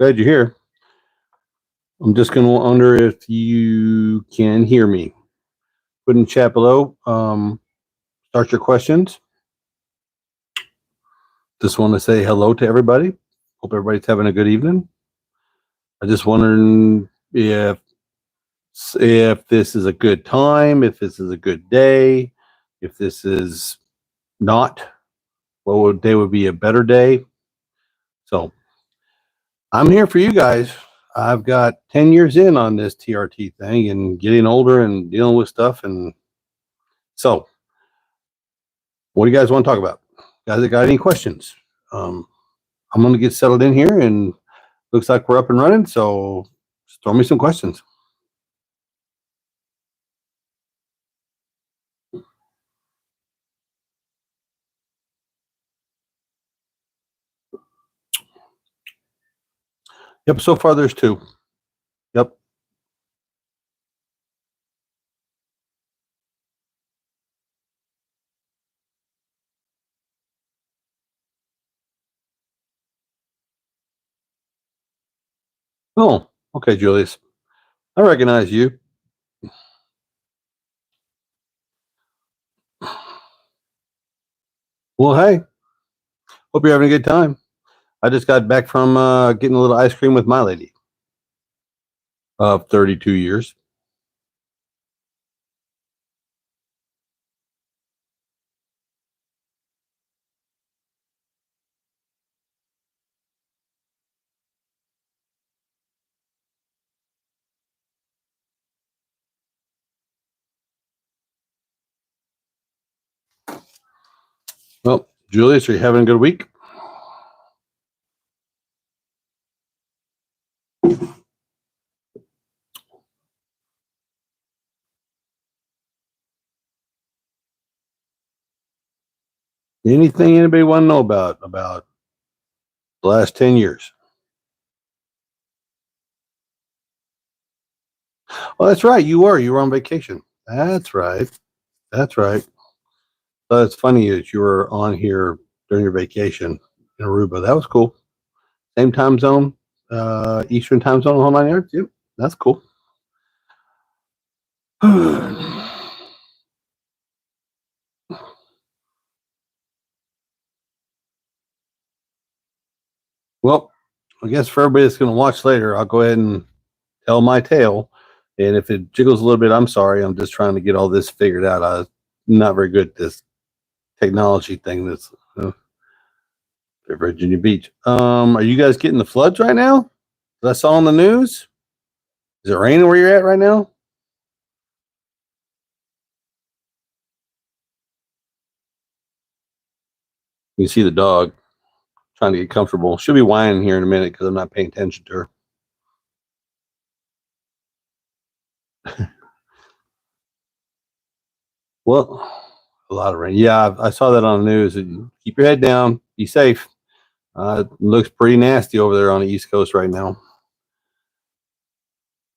Glad you're here. I'm just going to wonder if you can hear me. Put in chat below. Start your questions. Just want to say hello to everybody. Hope everybody's having a good evening. I just wondering if this is a good time, if this is a good day, if this is not, what day would be a better day. So I'm here for you guys. I've got 10 years in on this TRT thing and getting older and dealing with stuff. And so what do you guys want to talk about? Guys that got any questions? I'm going to get settled in here and looks like we're up and running. So just throw me some questions. Yep, so far there's 2. Yep. Oh, okay, Julius. I recognize you. Well, hey, hope you're having a good time. I just got back from getting a little ice cream with my lady of 32 years. Well, Julius, are you having a good week? Anything anybody want to know about the last 10 years? Oh, that's right. You were on vacation. That's right. That's right. So it's funny that you were on here during your vacation in Aruba. That was cool. Same time zone, Eastern time zone, whole 9 yards. Yep, that's cool. Well, I guess for everybody that's going to watch later, I'll go ahead and tell my tale. And if it jiggles a little bit, I'm sorry. I'm just trying to get all this figured out. I'm not very good at this technology thing that's Virginia Beach. Are you guys getting the floods right now that I saw on the news? Is it raining where you're at right now? You can see the dog trying to get comfortable. She'll be whining here in a minute because I'm not paying attention to her. Well, a lot of rain. Yeah, I saw that on the news. Keep your head down. Be safe. It looks pretty nasty over there on the East Coast right now.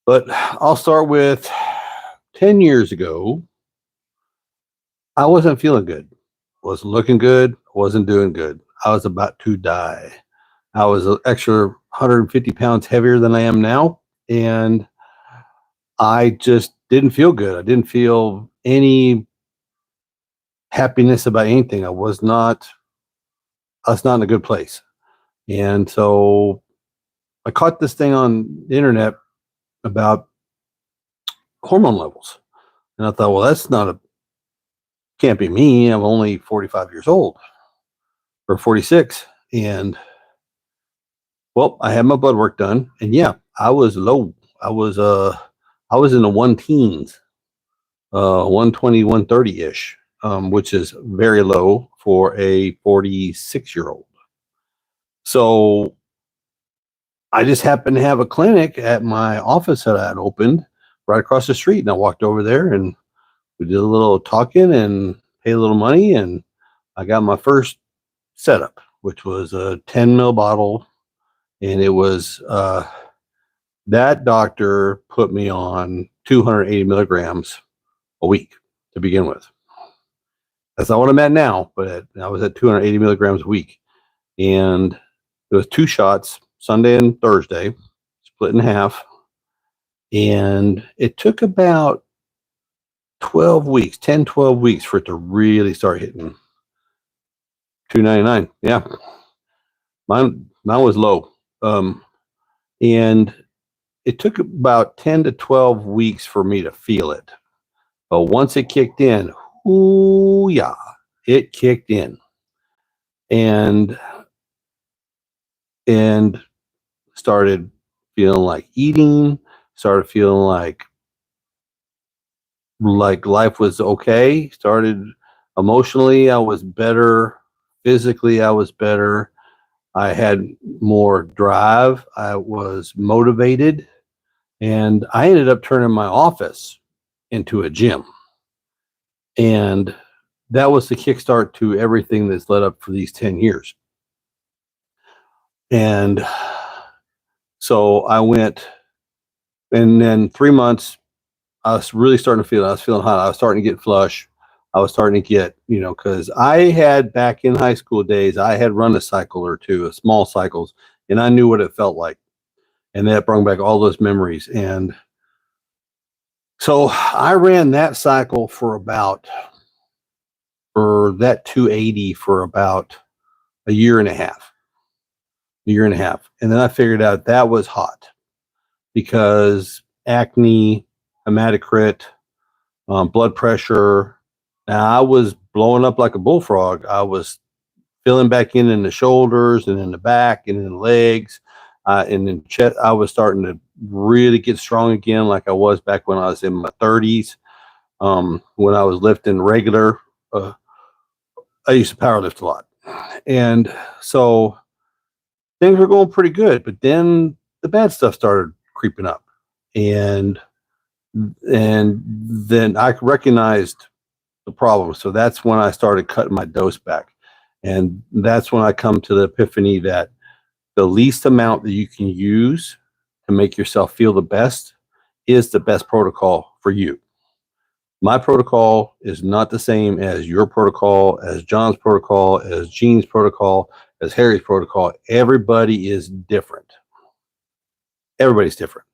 But I'll start with 10 years ago. I wasn't feeling good. Wasn't looking good. Wasn't doing good. I was about to die. I was an extra 150 pounds heavier than I am now. And I just didn't feel good. I didn't feel any happiness about anything. I was not in a good place. And so I caught this thing on the internet about hormone levels. And I thought, well, can't be me. I'm only 45 years old or 46. And well, I had my blood work done. And yeah, I was low. I was in the 110s, 120, 130-ish, which is very low for a 46-year-old. So I just happened to have a clinic at my office that I had opened right across the street. And I walked over there and we did a little talking and paid a little money. And I got my first setup, which was a 10 ml bottle. And it was, that doctor put me on 280 milligrams a week to begin with. That's not what I'm at now, but I was at 280 milligrams a week. And it was 2 shots, Sunday and Thursday, split in half. And it took about 12 weeks, 10, 12 weeks for it to really start hitting $2.99. Yeah. Mine was low. And it took about 10 to 12 weeks for me to feel it. But once it kicked in, ooh, yeah, it kicked in. And started feeling like eating, started feeling like life was okay, started emotionally, I was better, physically, I was better. I had more drive, I was motivated, and I ended up turning my office into a gym. And that was the kickstart to everything that's led up for these 10 years. And so I went, and then 3 months, I was really starting to feel it. I was feeling hot. I was starting to get flush. I was starting to get, because I had back in high school days, I had run a cycle or two, small cycles, and I knew what it felt like. And that brought back all those memories. And so I ran that cycle for that 280 for about a year and a half. And then I figured out that was hot because acne, hematocrit, blood pressure. Now I was blowing up like a bullfrog. I was filling back in the shoulders and in the back and in the legs, and in chest. I was starting to really get strong again, like I was back when I was in my 30s. When I was lifting regular, I used to power lift a lot, and so things were going pretty good. But then the bad stuff started creeping up, and then I recognized the problem. So that's when I started cutting my dose back. And that's when I come to the epiphany that the least amount that you can use to make yourself feel the best is the best protocol for you. My protocol is not the same as your protocol, as John's protocol, as Gene's protocol, as Harry's protocol. Everybody is different. Everybody's different.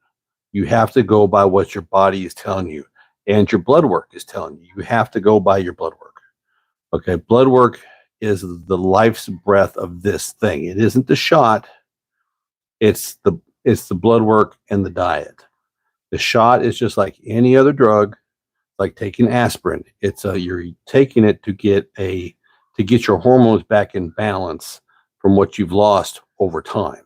You have to go by what your body is telling you and your blood work is telling you. You have to go by your blood work. Okay, blood work is the life's breath of this thing. It isn't the shot. It's the blood work and the diet. The shot is just like any other drug, like taking aspirin. You're taking it to get your hormones back in balance from what you've lost over time.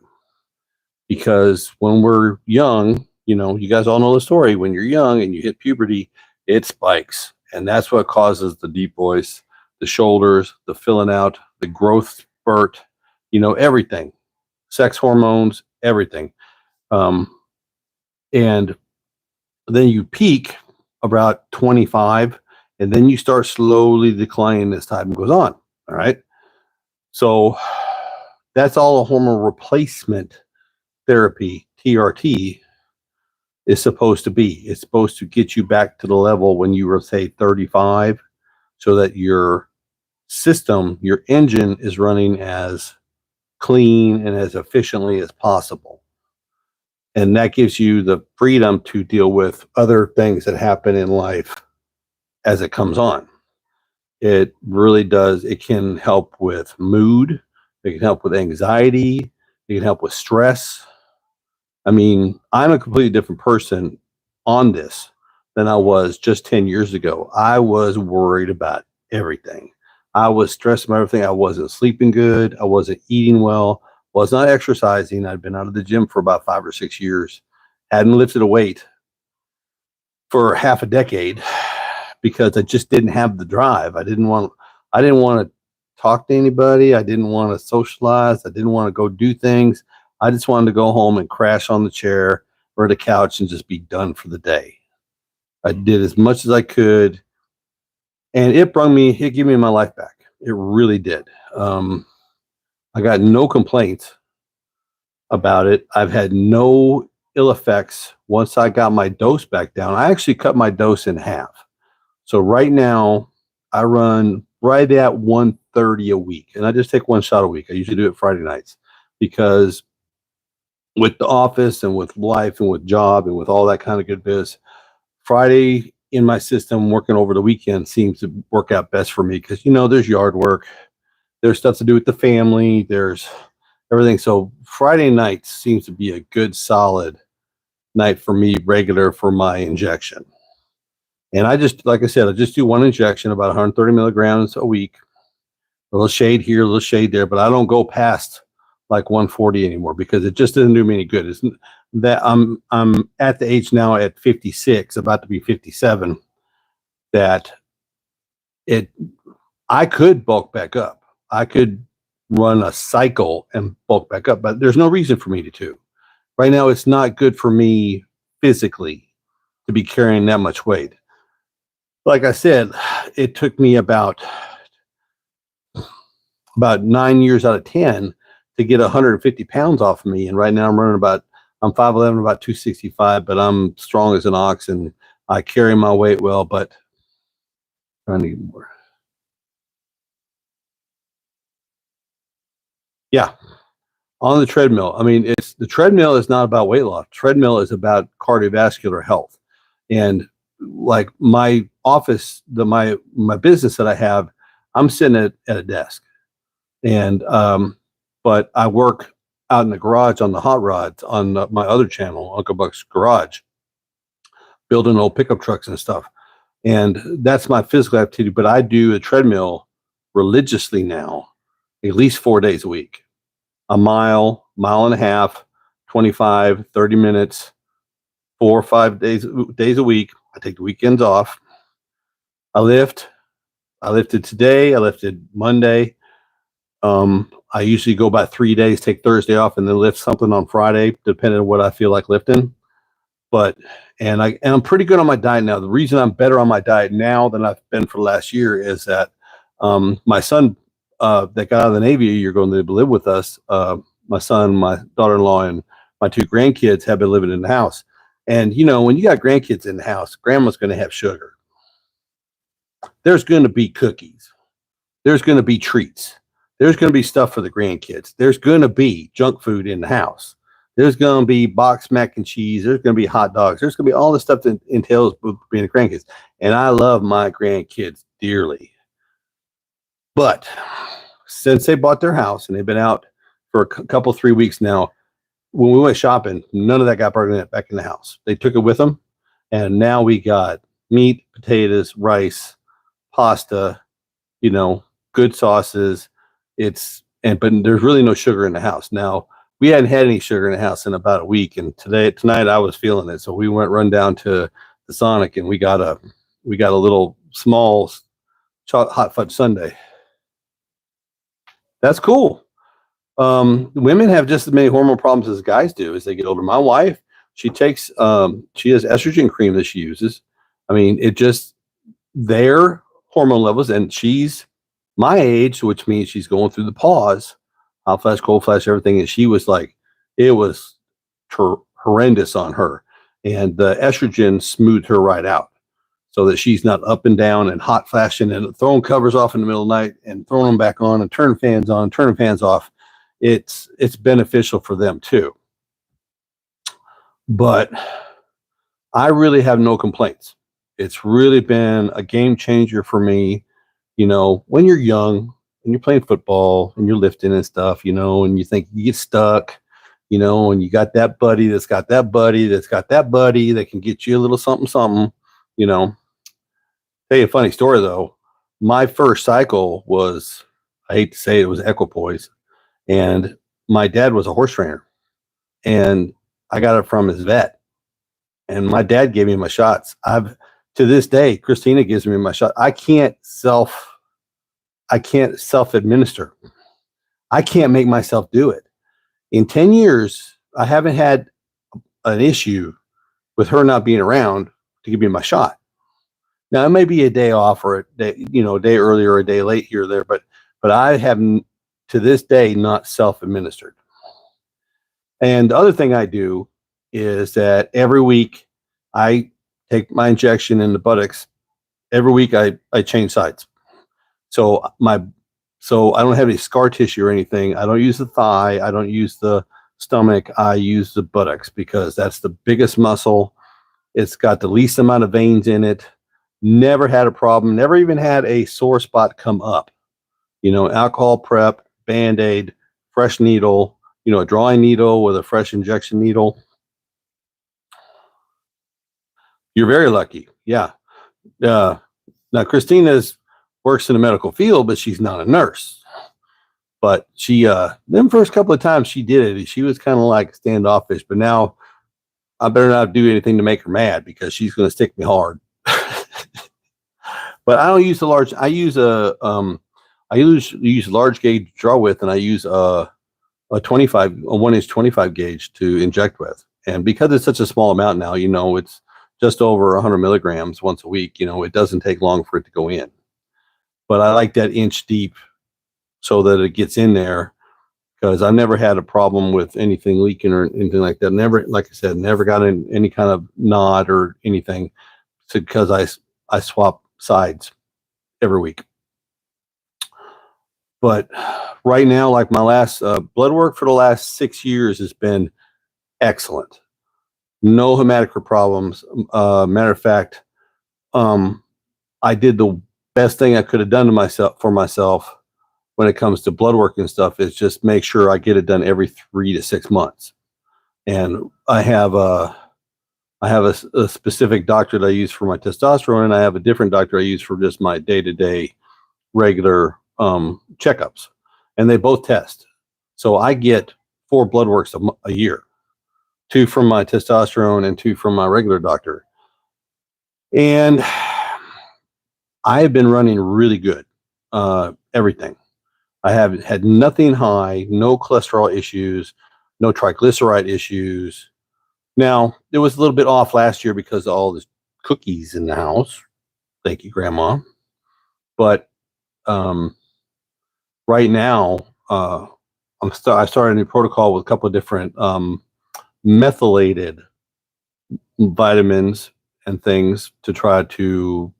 Because when we're young, you guys all know the story. When you're young and you hit puberty, it spikes. And that's what causes the deep voice, the shoulders, the filling out, the growth spurt, everything. Sex hormones, everything. And then you peak about 25, and then you start slowly declining as time goes on. All right. So that's all a hormone replacement therapy, TRT, is supposed to be. It's supposed to get you back to the level when you were, say, 35, so that your system, your engine is running as clean and as efficiently as possible. And that gives you the freedom to deal with other things that happen in life as it comes on. It really does. It can help with mood. It can help with anxiety. It can help with stress. I mean, I'm a completely different person on this than I was just 10 years ago. I was worried about everything. I was stressed about everything. I wasn't sleeping good. I wasn't eating well. Was not exercising. I'd been out of the gym for about 5 or 6 years. Hadn't lifted a weight for half a decade because I just didn't have the drive. I didn't want to talk to anybody. I didn't want to socialize. I didn't want to go do things. I just wanted to go home and crash on the chair or the couch and just be done for the day. I did as much as I could, and it gave me my life back. It really did. I got no complaints about it. I've had no ill effects once I got my dose back down. I actually cut my dose in half. So right now I run right at 130 a week, and I just take one shot a week. I usually do it Friday nights because with the office and with life and with job and with all that kind of good biz, Friday in my system working over the weekend seems to work out best for me because, there's yard work, there's stuff to do with the family, there's everything. So Friday night seems to be a good solid night for me, regular for my injection. And like I said, I just do one injection, about 130 milligrams a week. A little shade here, a little shade there, but I don't go past like 140 anymore because it just doesn't do me any good. It's that I'm at the age now at 56, about to be 57, that I could bulk back up. I could run a cycle and bulk back up, but there's no reason for me to. Right now, it's not good for me physically to be carrying that much weight. Like I said, it took me about 9 years out of 10 to get 150 pounds off of me. And right now I'm 5'11", about 265, but I'm strong as an ox and I carry my weight well, but I need more. Yeah. On the treadmill. I mean, the treadmill is not about weight loss. Treadmill is about cardiovascular health. And like my office, my business that I have, I'm sitting at a desk. And but I work out in the garage on the hot rods on my other channel, Uncle Buck's Garage, building old pickup trucks and stuff. And that's my physical activity. But I do a treadmill religiously now, at least 4 days a week. A mile and a half, 25, 30 minutes, 4 or 5 days a week. I take the weekends off. I lift. I lifted today. I lifted Monday. I usually go about 3 days, take Thursday off, and then lift something on Friday, depending on what I feel like lifting. And I'm pretty good on my diet now. The reason I'm better on my diet now than I've been for the last year is that my son that got out of the Navy a year ago and they live with us, my son, my daughter-in-law, and my 2 grandkids have been living in the house. And, when you got grandkids in the house, grandma's going to have sugar. There's going to be cookies. There's going to be treats. There's going to be stuff for the grandkids. There's going to be junk food in the house. There's going to be boxed mac and cheese. There's going to be hot dogs. There's going to be all the stuff that entails being a grandkids. And I love my grandkids dearly. But since they bought their house and they've been out for a couple, 3 weeks now, when we went shopping, none of that got brought back in the house. They took it with them. And now we got meat, potatoes, rice, pasta, good sauces. But there's really no sugar in the house. Now, we hadn't had any sugar in the house in about a week, and tonight I was feeling it. So we run down to the Sonic and we got a little small hot fudge sundae. That's cool. Women have just as many hormone problems as guys do as they get older. My wife, she has estrogen cream that she uses. I mean, their hormone levels, and she's my age, which means she's going through the pause, hot flash, cold flash, everything. And she was like, it was horrendous on her. And the estrogen smoothed her right out so that she's not up and down and hot flashing and throwing covers off in the middle of the night and throwing them back on and turning fans on, turning fans off. It's beneficial for them too. But I really have no complaints. It's really been a game changer for me. When you're young and you're playing football and you're lifting and stuff, and you think you get stuck, and you got that buddy that's got that buddy that's got that buddy that can get you a little something, Tell you a funny story though. My first cycle was, I hate to say it was equipoise, and my dad was a horse trainer, and I got it from his vet, and my dad gave me my shots. To this day, Christina gives me my shot. I can't self-administer. I can't make myself do it. In 10 years, I haven't had an issue with her not being around to give me my shot. Now, it may be a day off or a day early or a day late here or there, but I haven't, to this day, not self-administered. And the other thing I do is that every week I take my injection in the buttocks. Every week I change sides. So I don't have any scar tissue or anything. I don't use the thigh. I don't use the stomach, I use the buttocks because that's the biggest muscle. It's got the least amount of veins in it. Never had a problem. Never even had a sore spot come up. Alcohol prep, Band-Aid, fresh needle, a drawing needle with a fresh injection needle. You're very lucky. Yeah. Now, Christina's works in the medical field, but she's not a nurse. But she, them first couple of times she did it, she was kind of like standoffish. But now I better not do anything to make her mad because she's going to stick me hard. But I don't use a large. I use large gauge draw width, and I use a 1-inch 25 gauge to inject with. And because it's such a small amount now, it's just over 100 milligrams once a week. It doesn't take long for it to go in. But I like that inch deep so that it gets in there, because I never had a problem with anything leaking or anything like that. Never, like I said, never got any kind of knot or anything, because I swap sides every week. But right now, like my last blood work for the last 6 years has been excellent. No hematocrit problems. Matter of fact, I did the best thing I could have done for myself when it comes to blood work and stuff, is just make sure I get it done every 3 to 6 months. And I have a specific doctor that I use for my testosterone, and I have a different doctor I use for just my day-to-day regular checkups, and they both test. So I get 4 blood works a year, 2 from my testosterone and 2 from my regular doctor. And I have been running really good. Everything. I have had nothing high, no cholesterol issues, no triglyceride issues. Now, it was a little bit off last year because of all the cookies in the house. Thank you, Grandma. But right now, I started a new protocol with a couple of different methylated vitamins and things to try to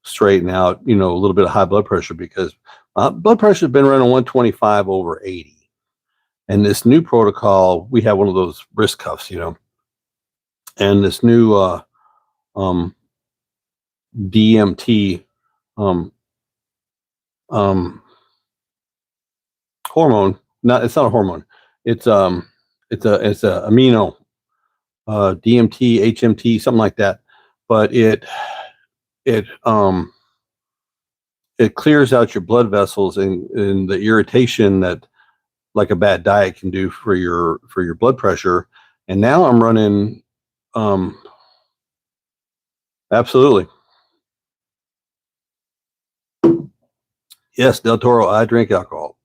straighten out, a little bit of high blood pressure, because blood pressure has been running 125 over 80. And this new protocol, we have one of those wrist cuffs, and this new DMT hormone. It's not a hormone. It's a amino, DMT, HMT, something like that. But it clears out your blood vessels and the irritation that, like, a bad diet can do for your blood pressure. And now I'm running, absolutely. Yes, Del Toro, I drink alcohol.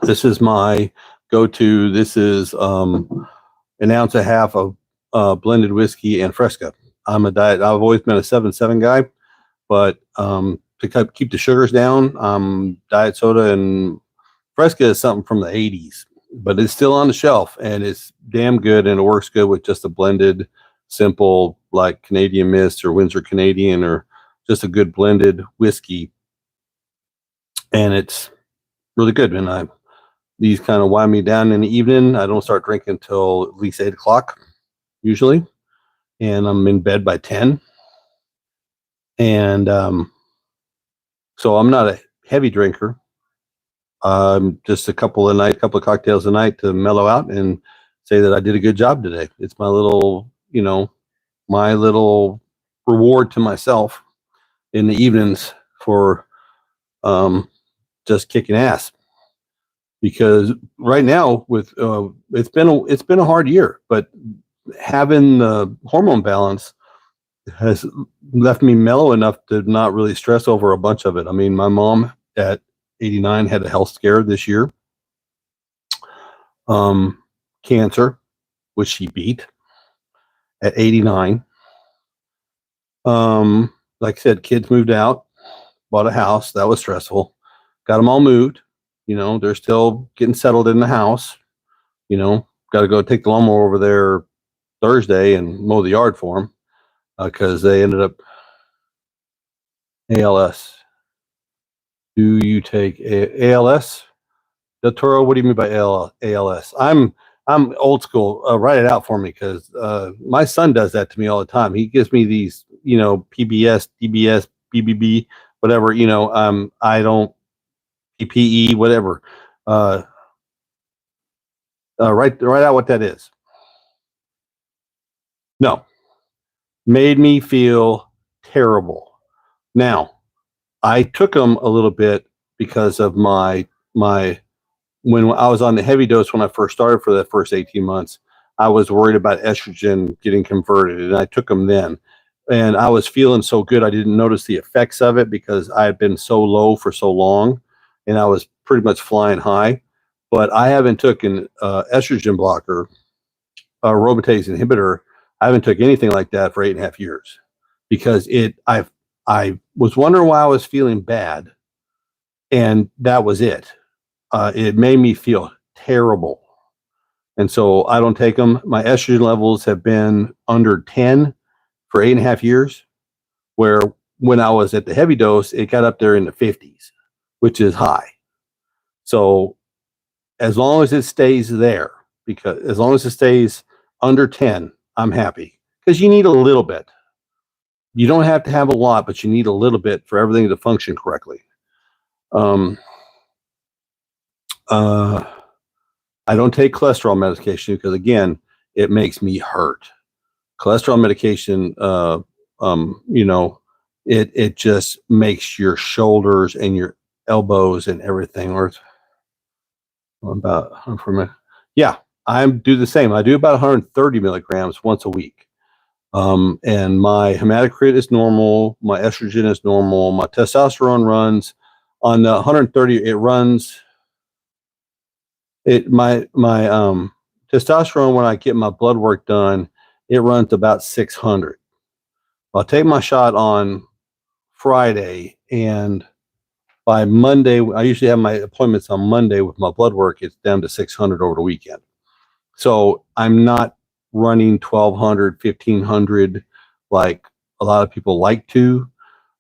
This is my go-to. This is an ounce and a half of blended whiskey and Fresca. I've always been a 7-7 guy, but to keep the sugars down, diet soda and Fresca is something from the 80s, but it's still on the shelf, and it's damn good, and it works good with just a blended, simple, like Canadian Mist or Windsor Canadian, or just a good blended whiskey. And it's really good. And these kind of wind me down in the evening. I don't start drinking until at least 8 o'clock usually, and I'm in bed by 10. And so I'm not a heavy drinker. Just a couple of cocktails a night to mellow out and say that I did a good job today. It's my little, my little reward to myself in the evenings for just kicking ass. Because right now, with it's been a hard year, but having the hormone balance has left me mellow enough to not really stress over a bunch of it. I mean, my mom at 89 had a health scare this year, cancer, which she beat at 89. Like I said, kids moved out, bought a house. That was stressful. Got them all moved. They're still getting settled in the house. Got to go take the lawnmower over there Thursday and mow the yard for them, because they ended up ALS. Do you take ALS? Del Toro, what do you mean by ALS? I'm I'm old school. Write it out for me, because my son does that to me all the time. He gives me these, PBS, DBS, BBB, whatever. I don't PPE, whatever. Write out what that is. No, made me feel terrible. Now, I took them a little bit because of my when I was on the heavy dose when I first started for the first 18 months. I was worried about estrogen getting converted, and I took them then. And I was feeling so good, I didn't notice the effects of it because I had been so low for so long, and I was pretty much flying high. But I haven't taken estrogen blocker, aromatase inhibitor. I haven't took anything like that for 8.5 years, because I was wondering why I was feeling bad, and that was it. It made me feel terrible. And so I don't take them. My estrogen levels have been under 10 for 8.5 years, where when I was at the heavy dose, it got up there in the 50s, which is high. So as long as it stays there, because as long as it stays under 10, I'm happy, because you need a little bit. You don't have to have a lot, but you need a little bit for everything to function correctly. I don't take cholesterol medication because, again, it makes me hurt. Cholesterol medication, it just makes your shoulders and your elbows and everything. Or about for a minute. Yeah, I do the same. I do about 130 milligrams once a week. And my hematocrit is normal. My estrogen is normal. My testosterone runs on the 130. It runs. My testosterone, when I get my blood work done, it runs about 600. I'll take my shot on Friday, and by Monday, I usually have my appointments on Monday with my blood work. It's down to 600 over the weekend. So I'm not running 1,200, 1,500 like a lot of people like to.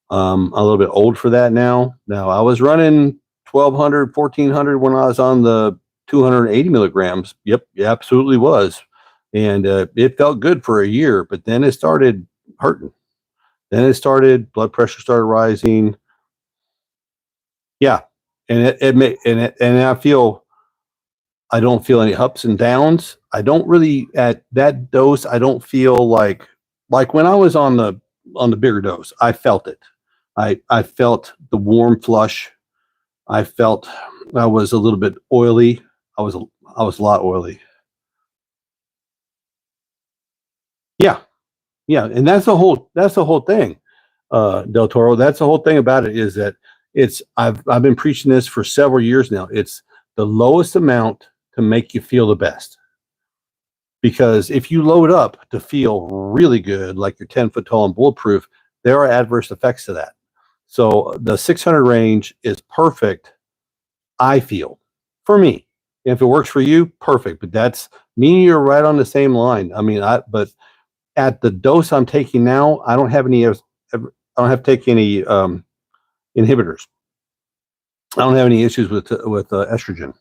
I'm a little bit old for that now. Now, I was running 1,200, 1,400 when I was on the 280 milligrams. Yep, it absolutely was. And it felt good for a year, but then it started hurting. Then it started, blood pressure started rising. Yeah. And I don't feel any ups and downs. I don't really, at that dose, I don't feel like when I was on the bigger dose, I felt it. I felt the warm flush. I felt I was a little bit oily. I was a lot oily. Yeah. Yeah. And that's the whole thing, Del Toro. That's the whole thing about it, is that I've been preaching this for several years now. It's the lowest amount to make you feel the best. Because if you load up to feel really good, like you're 10 foot tall and bulletproof, there are adverse effects to that. So the 600 range is perfect, I feel, for me. If it works for you, perfect. But that's me and you're right on the same line. I mean, but at the dose I'm taking now, I don't have to take any inhibitors. I don't have any issues with estrogen.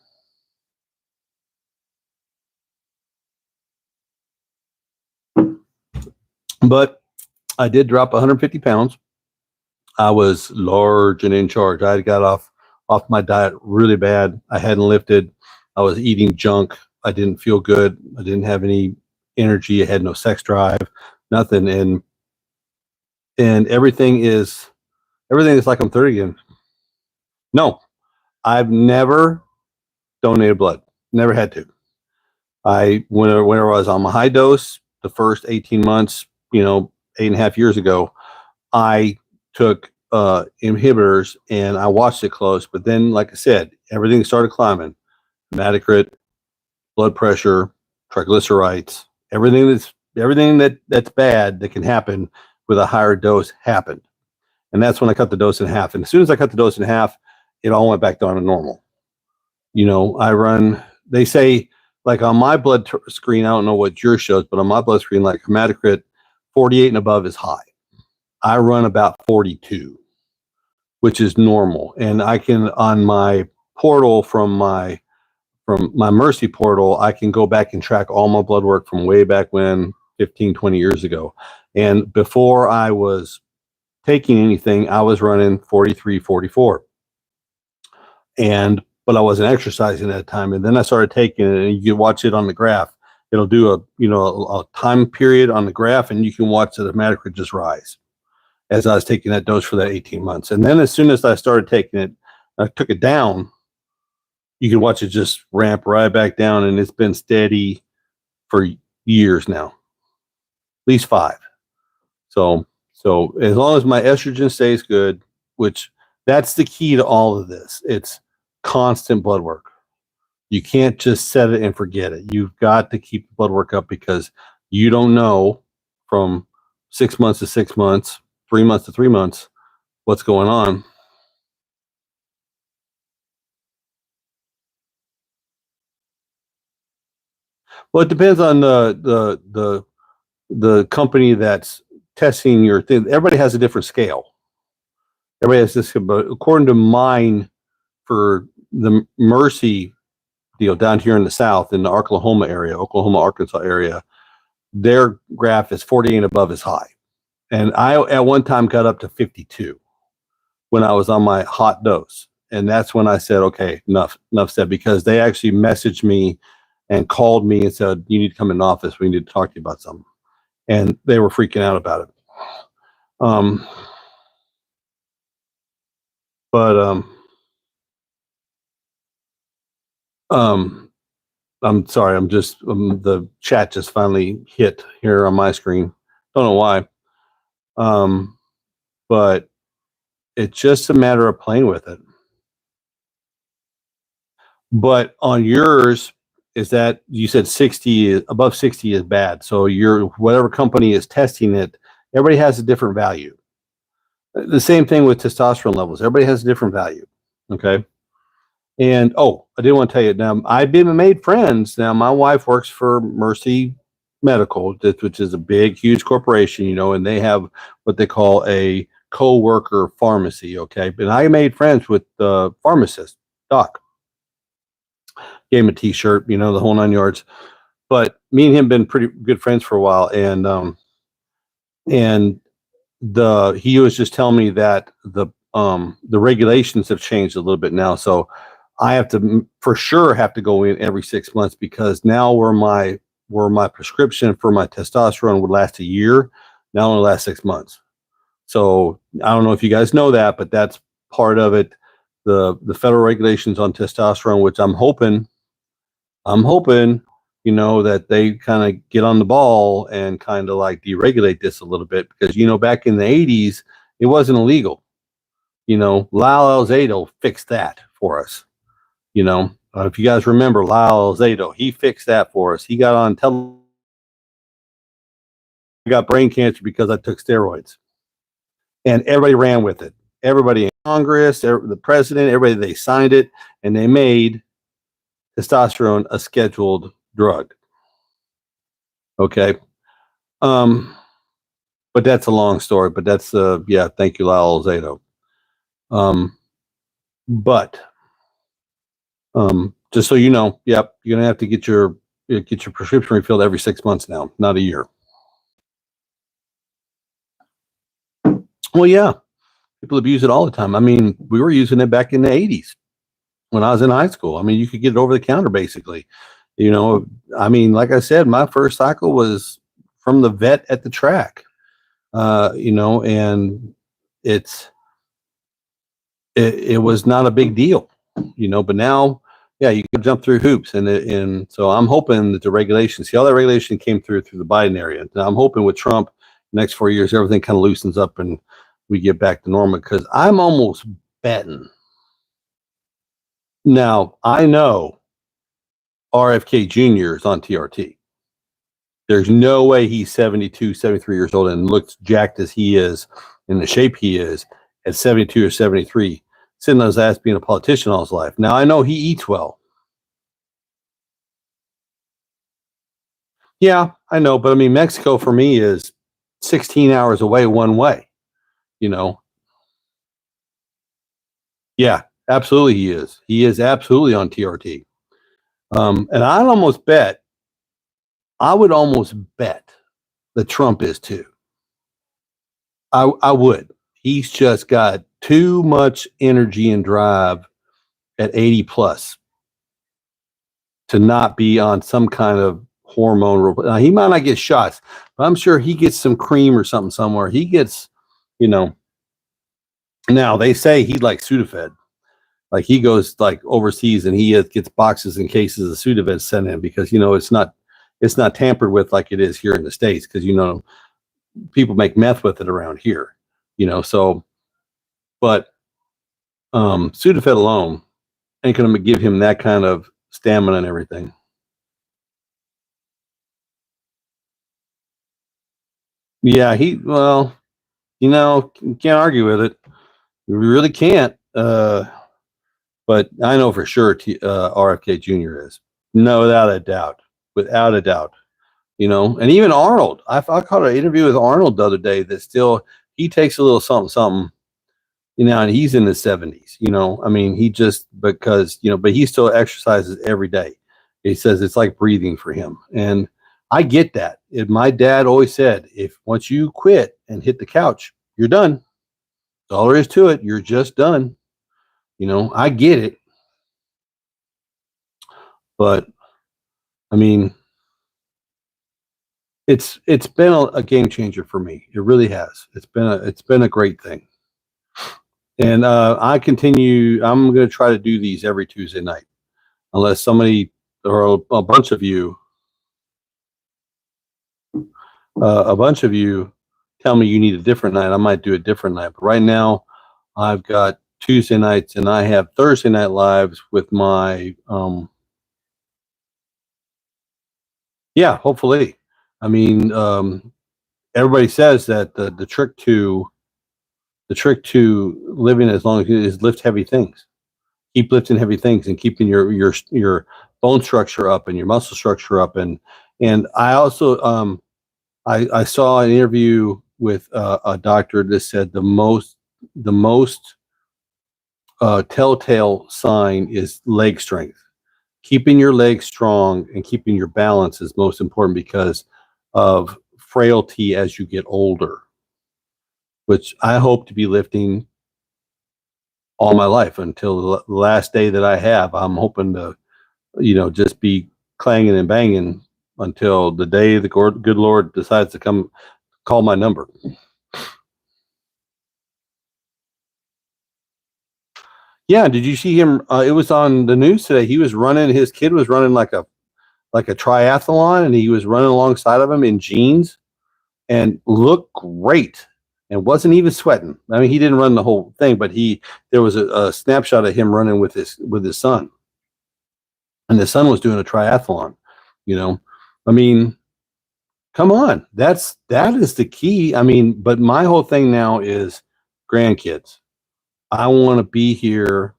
But I did drop 150 pounds. I was large and in charge. I had got off my diet really bad. I hadn't lifted. I was eating junk. I didn't feel good. I didn't have any energy. I had no sex drive, nothing. And everything is like I'm 30 again. No, I've never donated blood. Never had to. Whenever I was on my high dose, the first 18 months, 8.5 years ago, I took inhibitors and I watched it close. But then, like I said, everything started climbing. Hematocrit, blood pressure, triglycerides, everything that's bad that can happen with a higher dose happened. And that's when I cut the dose in half. And as soon as I cut the dose in half, it all went back down to normal. They say, like on my blood screen, I don't know what yours shows, but on my blood screen, like hematocrit, 48 and above is high. I run about 42, which is normal. And I can, on my portal from my from my Mercy portal, I can go back and track all my blood work from way back when, 15, 20 years ago. And before I was taking anything, I was running 43, 44. But I wasn't exercising at the time. And then I started taking it, and you can watch it on the graph. It'll do a time period on the graph, and you can watch the hematocrit just rise as I was taking that dose for that 18 months. And then as soon as I started taking it, I took it down, you can watch it just ramp right back down, and it's been steady for years now, at least 5. So as long as my estrogen stays good, which that's the key to all of this, it's constant blood work. You can't just set it and forget it. You've got to keep the blood work up, because you don't know from 6 months to 6 months, 3 months to 3 months, what's going on. Well, it depends on the company that's testing your thing. Everybody has a different scale. Everybody has this, but according to mine, for the Mercy deal down here in the South, in the Oklahoma, Arkansas area, their graph is 40 and above is high. And I, at one time, got up to 52 when I was on my hot dose. And that's when I said, okay, enough said, because they actually messaged me and called me and said, you need to come in the office. We need to talk to you about something. And they were freaking out about it. I'm sorry. I'm just, the chat just finally hit here on my screen. Don't know why. But it's just a matter of playing with it. But on yours, is that you said 60, above 60 is bad. So your, whatever company is testing it, everybody has a different value. The same thing with testosterone levels. Everybody has a different value. Okay. And I did want to tell you, now I've been made friends. Now my wife works for Mercy Medical, which is a big, huge corporation, and they have what they call a co-worker pharmacy. Okay. But I made friends with the pharmacist, Doc. Gave him a t-shirt, the whole 9 yards. But me and him been pretty good friends for a while. And he was just telling me that the regulations have changed a little bit now. So I have to, for sure, have to go in every 6 months, because now where my prescription for my testosterone would last a year, now only lasts 6 months. So I don't know if you guys know that, but that's part of it. The federal regulations on testosterone, which I'm hoping, that they kind of get on the ball and kind of like deregulate this a little bit, because, back in the 80s, it wasn't illegal. Lyle Alzado fixed that for us. If you guys remember Lyle Alzado, he fixed that for us. He got on television. I got brain cancer because I took steroids, and everybody ran with it. Everybody in Congress, the president, everybody, they signed it, and they made testosterone a scheduled drug. Okay. But that's a long story, but that's thank you, Lyle Alzado. But just so you know, you're gonna have to get your prescription refilled every 6 months now, not a year. Well, yeah, people abuse it all the time. I mean, we were using it back in the 80s when I was in high school. I mean, you could get it over the counter, basically. I mean, like I said, my first cycle was from the vet at the track. And it was not a big deal, but now, you can jump through hoops, and so I'm hoping that the regulations, all that regulation came through the Biden area. Now I'm hoping with Trump, next 4 years, everything kind of loosens up and we get back to normal, because I'm almost betting. Now I know RFK Jr. is on TRT. There's no way he's 72, 73 years old and looks jacked as he is, in the shape he is, at 72 or 73, sitting on his ass being a politician all his life. Now, I know he eats well. Yeah, I know. But I mean, Mexico for me is 16 hours away one way, Yeah, absolutely he is. He is absolutely on TRT. And I would almost bet that Trump is too. I would. He's just got too much energy and drive at 80 plus to not be on some kind of hormone. Now, he might not get shots, but I'm sure he gets some cream or something somewhere. He gets, now they say he likes Sudafed. Like he goes like overseas and he gets boxes and cases of Sudafed sent in because it's not tampered with like it is here in the States because people make meth with it around here, so but Sudafed alone ain't gonna give him that kind of stamina and everything. Yeah, you can't argue with it. You really can't. But I know for sure RFK Jr. is. No, without a doubt. And even Arnold. I caught an interview with Arnold the other day that still he takes a little something, something, and he's in his 70s. I mean, he just because but he still exercises every day. He says it's like breathing for him, and I get that. My dad always said, if once you quit and hit the couch, you're done. That's all there is to it. You're just done. I get it, but I mean, it's been a game changer for me. It really has. It's been a great thing. And I'm going to try to do these every Tuesday night, unless somebody or a bunch of you tell me you need a different night. I might do a different night. But right now, I've got Tuesday nights, and I have Thursday night lives with my hopefully. I mean, everybody says that the trick to living as long as you is lift heavy things. Keep lifting heavy things and keeping your bone structure up and your muscle structure up. And I also I saw an interview with a doctor that said the most telltale sign is leg strength. Keeping your legs strong and keeping your balance is most important because of frailty as you get older, which I hope to be lifting all my life until the last day that I have. I'm hoping to, just be clanging and banging until the day the good Lord decides to come call my number. Yeah, did you see him? It was on the news today. He was running. His kid was running like a triathlon, and he was running alongside of him in jeans, and looked great, and wasn't even sweating. I mean, he didn't run the whole thing, but there was a snapshot of him running with his son, and the son was doing a triathlon. I mean, come on, that is the key. I mean, but my whole thing now is grandkids. I want to be here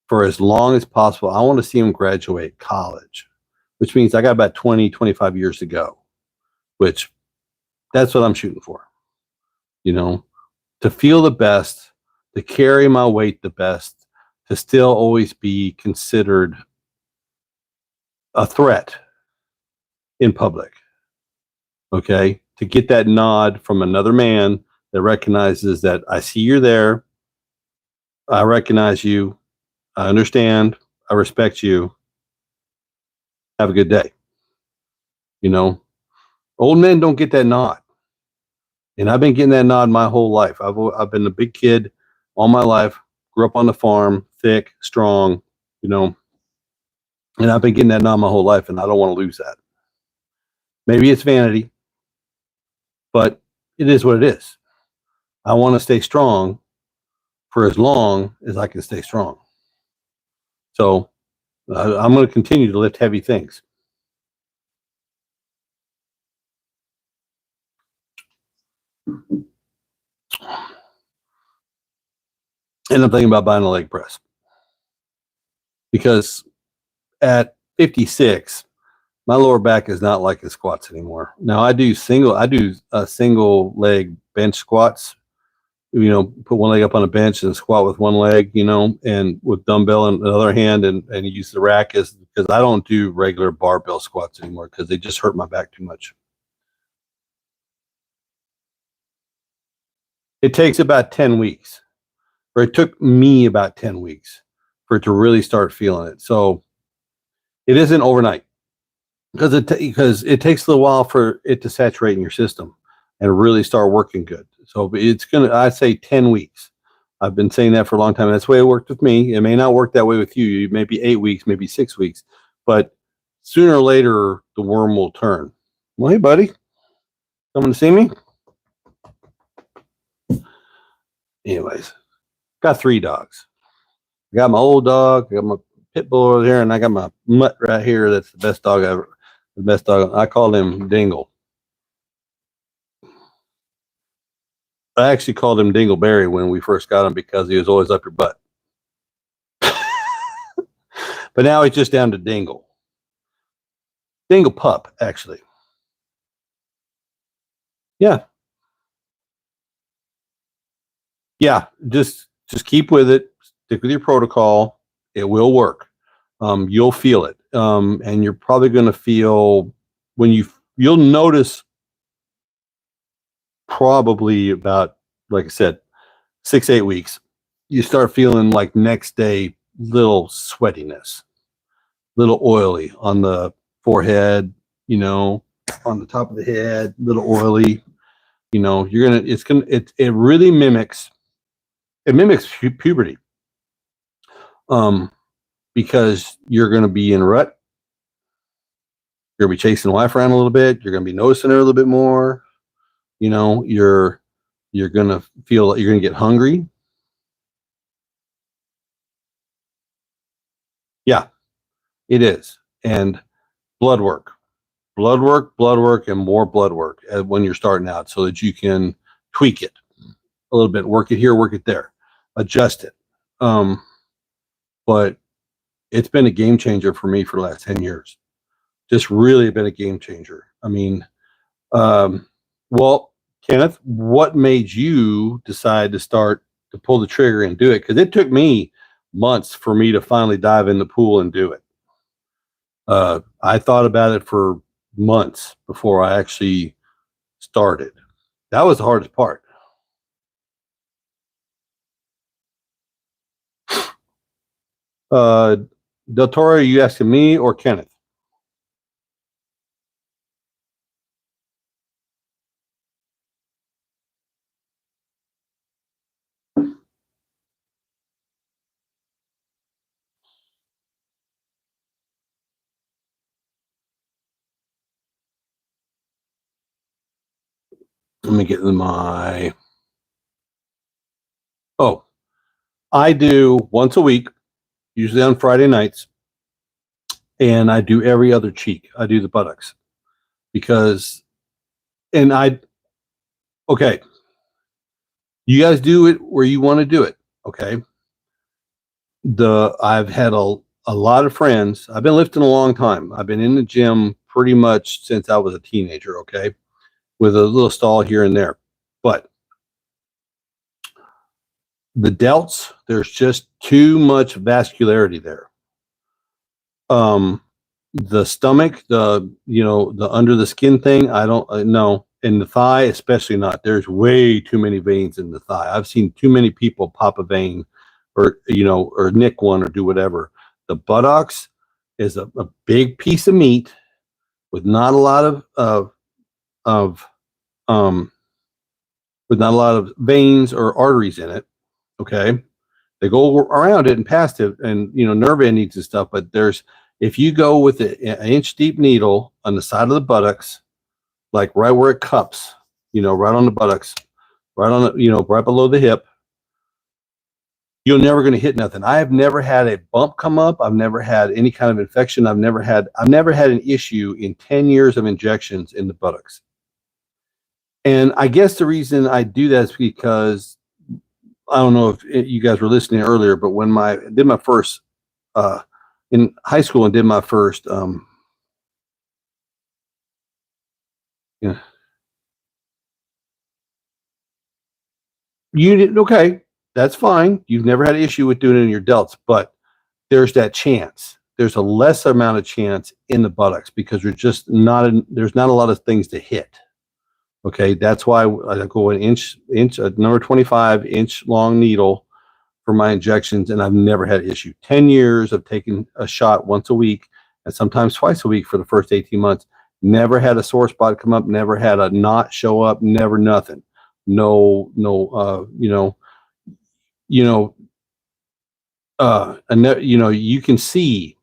for as long as possible. I want to see them graduate college, which means I got about 20, 25 years to go, which that's what I'm shooting for, to feel the best, to carry my weight the best, to still always be considered a threat in public. Okay. To get that nod from another man that recognizes that I see you're there. I recognize you. I understand. I respect you. Have a good day. Old men don't get that nod. And I've been getting that nod my whole life. I've been a big kid all my life, grew up on the farm, thick, strong, and I've been getting that nod my whole life, and I don't want to lose that. Maybe it's vanity, but it is what it is. I want to stay strong for as long as I can stay strong. So I'm going to continue to lift heavy things. And I'm thinking about buying a leg press because at 56, my lower back is not like the squats anymore. Now I do single leg bench squats, put one leg up on a bench and squat with one leg, and with dumbbell in the other hand, and use the rack because I don't do regular barbell squats anymore because they just hurt my back too much. It takes about 10 weeks, or it took me about 10 weeks for it to really start feeling it. So it isn't overnight because it takes a little while for it to saturate in your system and really start working good. So I'd say 10 weeks. I've been saying that for a long time. That's the way it worked with me. It may not work that way with you. Maybe 8 weeks, maybe 6 weeks, but sooner or later the worm will turn. Well, hey buddy, coming to see me? Anyways, got 3 dogs. I got my old dog, I got my pit bull over there, and I got my mutt right here. That's the best dog ever. The best dog. I called him Dingle. I actually called him Dingleberry when we first got him because he was always up your butt. But now he's just down to Dingle. Dingle pup, actually. Yeah. Yeah. Just keep with it. Stick with your protocol. It will work. You'll feel it. And you're probably going to feel you'll notice probably about, like I said, 6-8 weeks, you start feeling like next day little sweatiness, little oily on the forehead, on the top of the head, little oily. It really mimics puberty. Because you're going to be in a rut. You're going to be chasing wife around a little bit. You're going to be noticing her a little bit more. You're going to feel you're going to get hungry. Yeah, it is. And blood work, and more blood work when you're starting out so that you can tweak it a little bit, work it here, work it there, adjust it. But it's been a game changer for me for the last 10 years. Just really been a game changer. I mean, well, Kenneth, what made you decide to pull the trigger and do it? Because it took me months for me to finally dive in the pool and do it. I thought about it for months before I actually started. That was the hardest part. Del Toro, are you asking me or Kenneth? Let me get my. Oh, I do once a week, usually on Friday nights, and I do every other cheek. I do the buttocks because, okay, you guys do it where you want to do it. Okay. I've had a lot of friends. I've been lifting a long time. I've been in the gym pretty much since I was a teenager. Okay. With a little stall here and there, but the delts, there's just too much vascularity there. The stomach, the under the skin thing, I don't know. And the thigh, especially not. There's way too many veins in the thigh. I've seen too many people pop a vein or nick one or do whatever. The buttocks is a big piece of meat with not a lot of veins or arteries in it. Okay. They go around it and past it and, nerve endings and stuff. But if you go with an inch deep needle on the side of the buttocks, like right where it cups, right on the buttocks, right on the, right below the hip, you're never going to hit nothing. I have never had a bump come up. I've never had any kind of infection. I've never had an issue in 10 years of injections in the buttocks. And I guess the reason I do that is because I don't know if you guys were listening earlier, but when I did my first in high school and did my first You did okay. That's fine. You've never had an issue with doing it in your delts, but there's that chance. There's a less amount of chance in the buttocks because there's not a lot of things to hit. Okay, that's why I go an inch, a number 25 inch long needle for my injections, and I've never had an issue. 10 years of taking a shot once a week and sometimes twice a week for the first 18 months. Never had a sore spot come up, never had a knot show up, never nothing. No, you know, you can see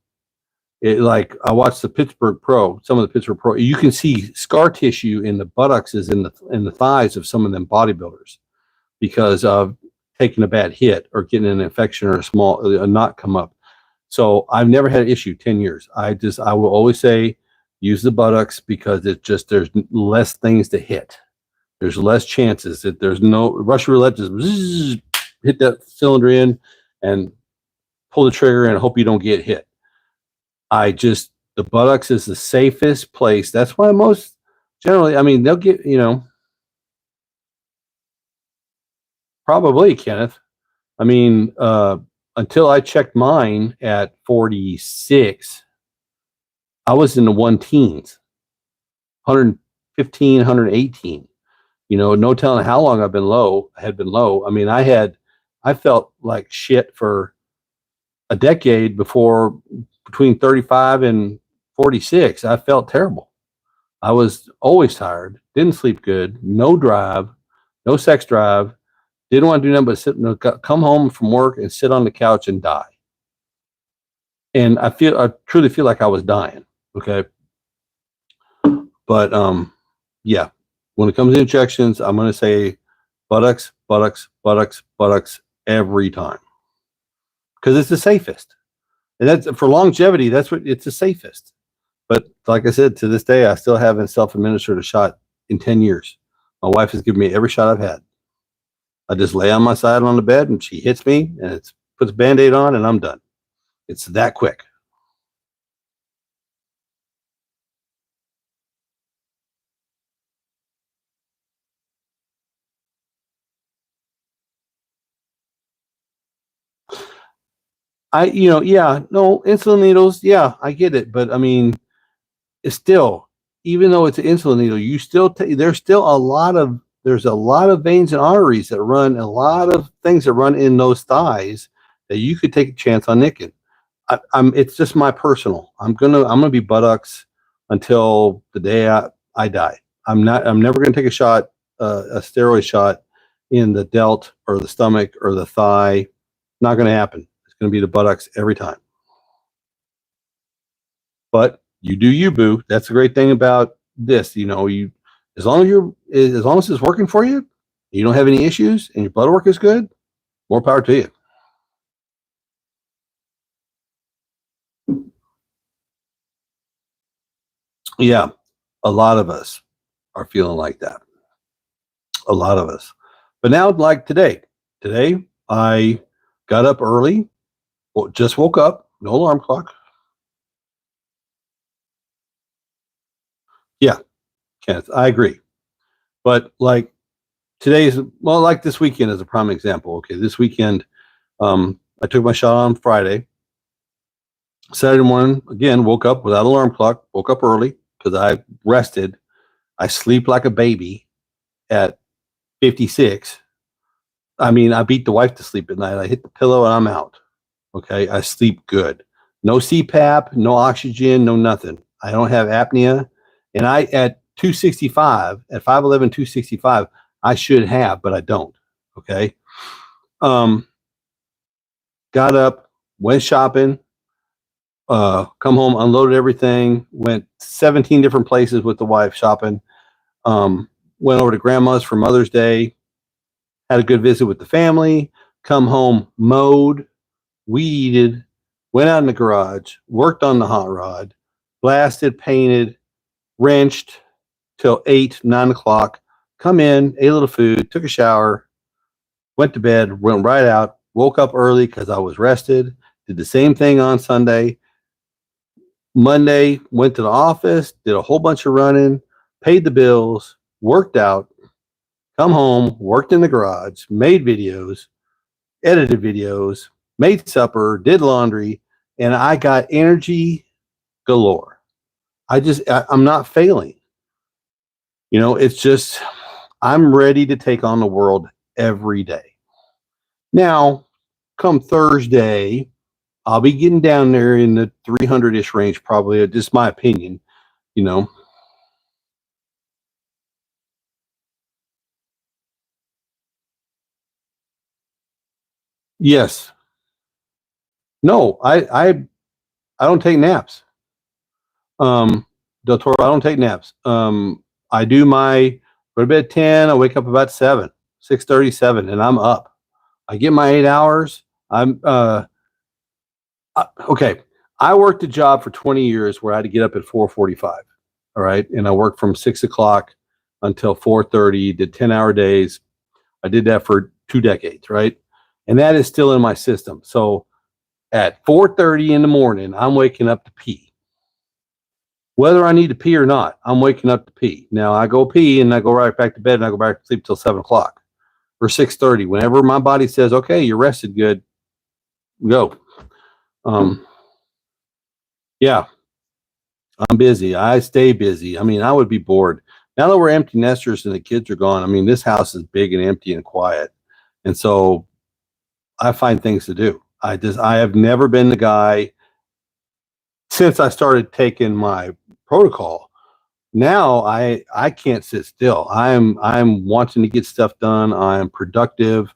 it. Like I watched some of the Pittsburgh Pro, you can see scar tissue in the buttocks is in the thighs of some of them bodybuilders because of taking a bad hit or getting an infection or a knot come up. So I've never had an issue 10 years. I will always say use the buttocks because there's less things to hit. There's less chances that there's no Russian roulette, just hit that cylinder in and pull the trigger and hope you don't get hit. The buttocks is the safest place. That's why most generally, I mean, they'll get, probably, Kenneth. I mean, until I checked mine at 46, I was in the one teens, 115, 118. No telling how long I had been low. I mean, I felt like shit for a decade before, between 35 and 46. I felt terrible. I was always tired, didn't sleep good, no drive, no sex drive, didn't want to do nothing but come home from work and sit on the couch and die. And I truly feel like I was dying. Okay. But, yeah, when it comes to injections, I'm going to say buttocks, buttocks, buttocks, buttocks every time. Because it's the safest. And that's for longevity, it's the safest. But like I said, to this day, I still haven't self-administered a shot in 10 years. My wife has given me every shot I've had. I just lay on my side on the bed and she hits me and it puts a Band-Aid on and I'm done. It's that quick. Insulin needles. Yeah, I get it. But I mean, it's still, even though it's an insulin needle, you still there's a lot of veins and arteries that run, a lot of things that run in those thighs that you could take a chance on nicking. It's just my personal. I'm gonna be buttocks until the day I die. I'm never gonna take a steroid shot in the delt or the stomach or the thigh. Not gonna happen. It's gonna be the buttocks every time. But you do you, boo. That's the great thing about this. As long as it's working for you, you don't have any issues, and your blood work is good. More power to you. Yeah, a lot of us are feeling like that. A lot of us. But now, like today I got up early. Just woke up. No alarm clock. Yeah, Kenneth, I agree. But like like this weekend is a prime example. Okay, this weekend, I took my shot on Friday. Saturday morning, again, woke up without alarm clock. Woke up early because I rested. I sleep like a baby at 56. I mean, I beat the wife to sleep at night. I hit the pillow and I'm out. Okay, I sleep good. No CPAP, no oxygen, no nothing. I don't have apnea. And at 265, at 5'11", 265, I should have, but I don't. Okay. Got up, went shopping, come home, unloaded everything, went 17 different places with the wife shopping, went over to grandma's for Mother's Day, had a good visit with the family, come home, mowed, weeded, went out in the garage, worked on the hot rod, blasted, painted, wrenched till 8, 9 o'clock, come in, ate a little food, took a shower, went to bed, went right out, woke up early because I was rested, did the same thing on Sunday. Monday, went to the office, did a whole bunch of running, paid the bills, worked out, come home, worked in the garage, made videos, edited videos, made supper, did laundry, and I got energy galore. I'm not failing. It's just, I'm ready to take on the world every day. Now, come Thursday, I'll be getting down there in the 300-ish range, probably. Just my opinion, you know. Yes. No, I don't take naps. Del Toro, I don't take naps. I do my go to bed at 10. I wake up about 7, 6:37, and I'm up. I get my 8 hours. Okay. I worked a job for 20 years where I had to get up at 4:45. All right, and I worked from 6 o'clock until 4:30. Did 10-hour days. I did that for 2 decades, right? And that is still in my system. So at 4:30 in the morning, I'm waking up to pee. Whether I need to pee or not, I'm waking up to pee. Now I go pee and I go right back to bed and I go back to sleep till 7 o'clock or 6:30. Whenever my body says, "Okay, you're rested, good, go." Um, yeah, I'm busy. I stay busy. I mean, I would be bored. Now that we're empty nesters and the kids are gone, I mean, this house is big and empty and quiet, and so I find things to do. I have never been the guy since I started taking my protocol. Now I can't sit still. I'm wanting to get stuff done. I'm productive.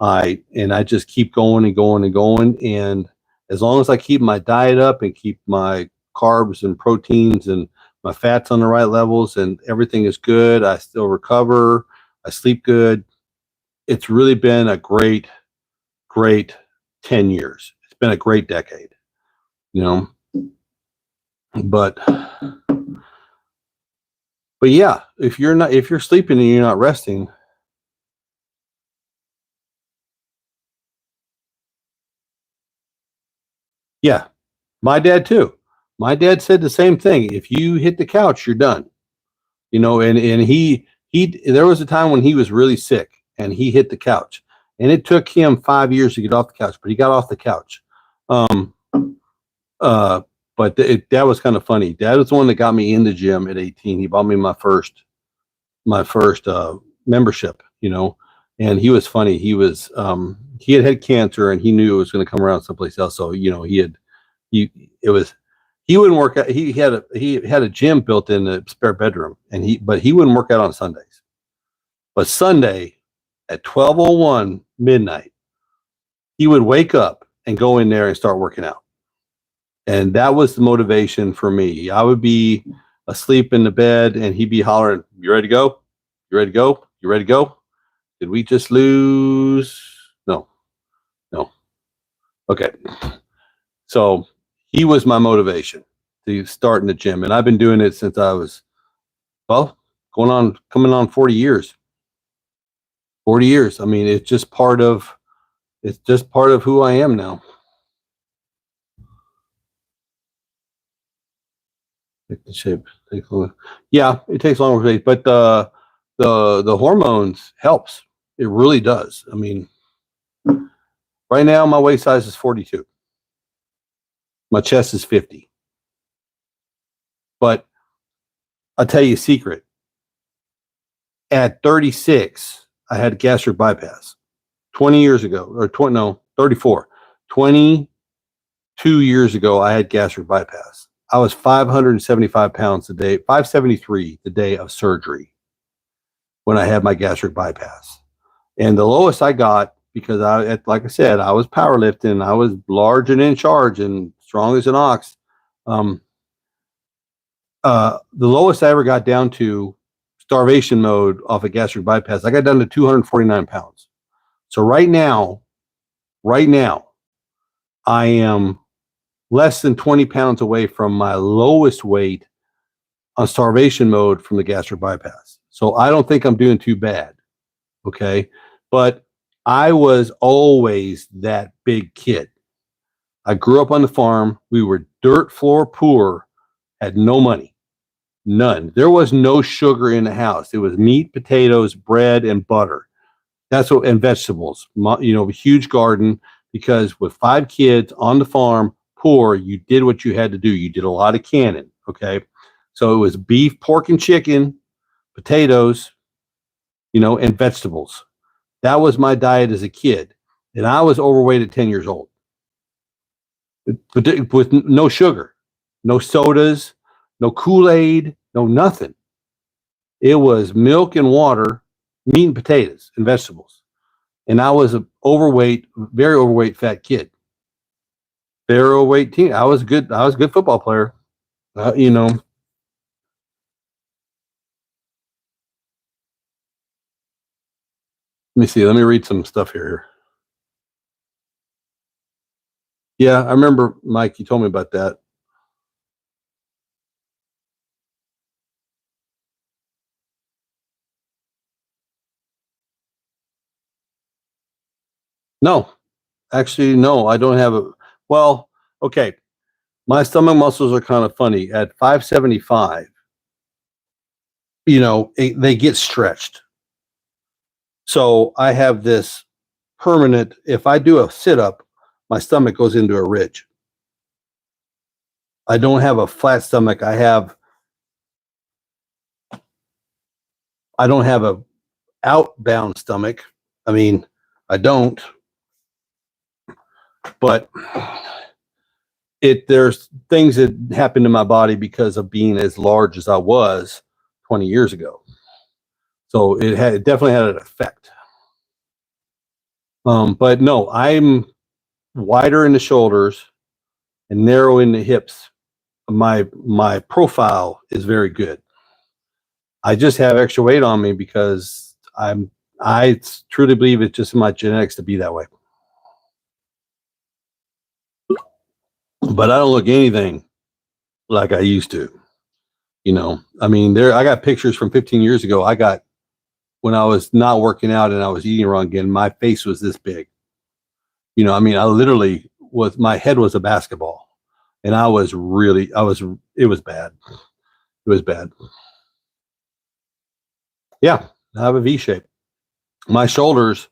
I just keep going and going and going. And as long as I keep my diet up and keep my carbs and proteins and my fats on the right levels and everything is good, I still recover. I sleep good. It's really been a great 10 years. It's been a great decade, you know. But yeah, if you're sleeping and you're not resting, yeah. My dad too. My dad said the same thing. If you hit the couch, you're done. And he there was a time when he was really sick and he hit the couch. And it took him 5 years to get off the couch, but he got off the couch. Um uh but that was kind of funny. Dad was the one that got me in the gym at 18. He bought me my first membership, and he was funny. He had had cancer and he knew it was going to come around someplace else. So, he it was he wouldn't work out. He had a gym built in the spare bedroom, but he wouldn't work out on Sundays. But Sunday at 12:01 midnight, he would wake up and go in there and start working out. And that was the motivation for me. I would be asleep in the bed and he'd be hollering, "You ready to go? You ready to go? You ready to go? Did we just lose?" No, no. Okay. So he was my motivation to start in the gym. And I've been doing it since I was, well, coming on 40 years. 40 years. I mean, it's just part of who I am now. Take the shape. Yeah, it takes longer, but the hormones helps. It really does. I mean, right now my waist size is 42. My chest is 50. But I'll tell you a secret. At 36, I had gastric bypass. 20 years ago, or 20, no, 34. 22 years ago, I had gastric bypass. I was 575 pounds a day, 573 the day of surgery when I had my gastric bypass. And the lowest I got, because like I said, I was powerlifting, I was large and in charge and strong as an ox. The lowest I ever got down to starvation mode off a gastric bypass, I got down to 249 pounds. So right now, I am less than 20 pounds away from my lowest weight on starvation mode from the gastric bypass. So I don't think I'm doing too bad. Okay. But I was always that big kid. I grew up on the farm. We were dirt floor poor, had no money. None. There was no sugar in the house. It was meat, potatoes, bread, and butter. That's what, and vegetables. Huge garden, because with 5 kids on the farm, poor, you did what you had to do. You did a lot of canning. Okay. So it was beef, pork, and chicken, potatoes, and vegetables. That was my diet as a kid. And I was overweight at 10 years old. But with no sugar, no sodas, no Kool-Aid, no nothing. It was milk and water, meat and potatoes and vegetables. And I was a overweight, very overweight fat kid. Very overweight teen. I was a good football player. Let me see. Let me read some stuff here. Yeah, I remember, Mike, you told me about that. No, actually, no, I don't have a. Well, okay. My stomach muscles are kind of funny. At 575, they get stretched. So I have this permanent, if I do a sit up, my stomach goes into a ridge. I don't have a flat stomach. I don't have a outbound stomach. I mean, I don't, but there's things that happened to my body because of being as large as I was 20 years ago. So it definitely had an effect. But no, I'm wider in the shoulders and narrow in the hips. My profile is very good. I just have extra weight on me because I truly believe it's just in my genetics to be that way. But I don't look anything like I used to. I mean, I got pictures from 15 years ago. I got, when I was not working out and I was eating wrong again, my face was this big. I mean, I literally my head was a basketball, and it was bad. It was bad. Yeah, I have a V shape. My shoulders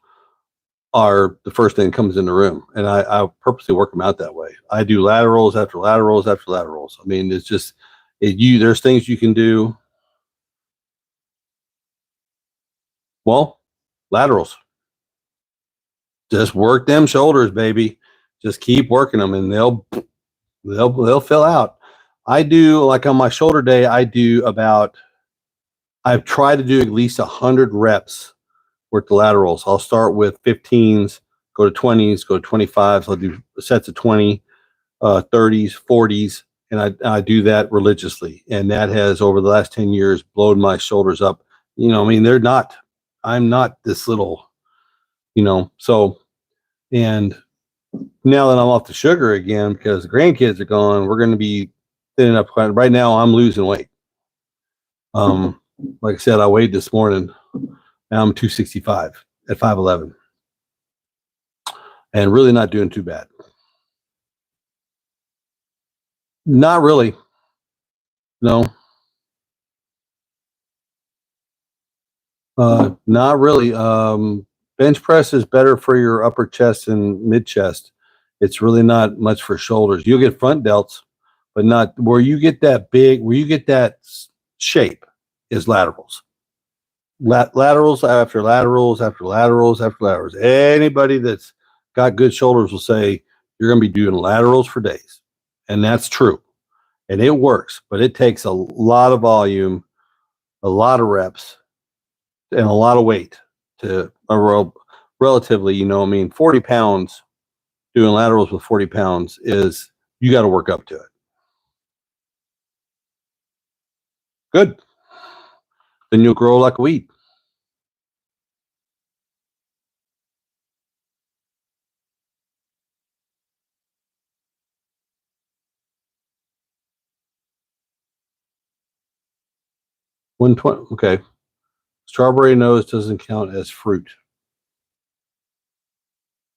are the first thing that comes in the room, and I purposely work them out that way. I do laterals after laterals after laterals. I mean, it's just there's things you can do. Well, laterals. Just work them shoulders, baby. Just keep working them, and they'll fill out. I do, like on my shoulder day, I've tried to do at least 100 reps with the laterals. I'll start with 15s, go to 20s, go to 25s. I'll do sets of 20, 30s, 40s, and I do that religiously. And that has, over the last 10 years, blown my shoulders up. I mean, I'm not this little, so, and now that I'm off the sugar again, because the grandkids are gone, we're going to be thinning up quite. Right now, I'm losing weight. Like I said, I weighed this morning. Now I'm 265 at 5'11", and really not doing too bad. Not really. No. Not really. Bench press is better for your upper chest and mid chest. It's really not much for shoulders. You'll get front delts, but not where you get that shape is laterals. Laterals after laterals after laterals after laterals. Anybody that's got good shoulders will say you're going to be doing laterals for days. And that's true. And it works, but it takes a lot of volume, a lot of reps, and a lot of weight to relatively, 40 pounds, doing laterals with 40 pounds is, you got to work up to it. Good. Then you'll grow like a weed. Okay. Strawberry nose doesn't count as fruit.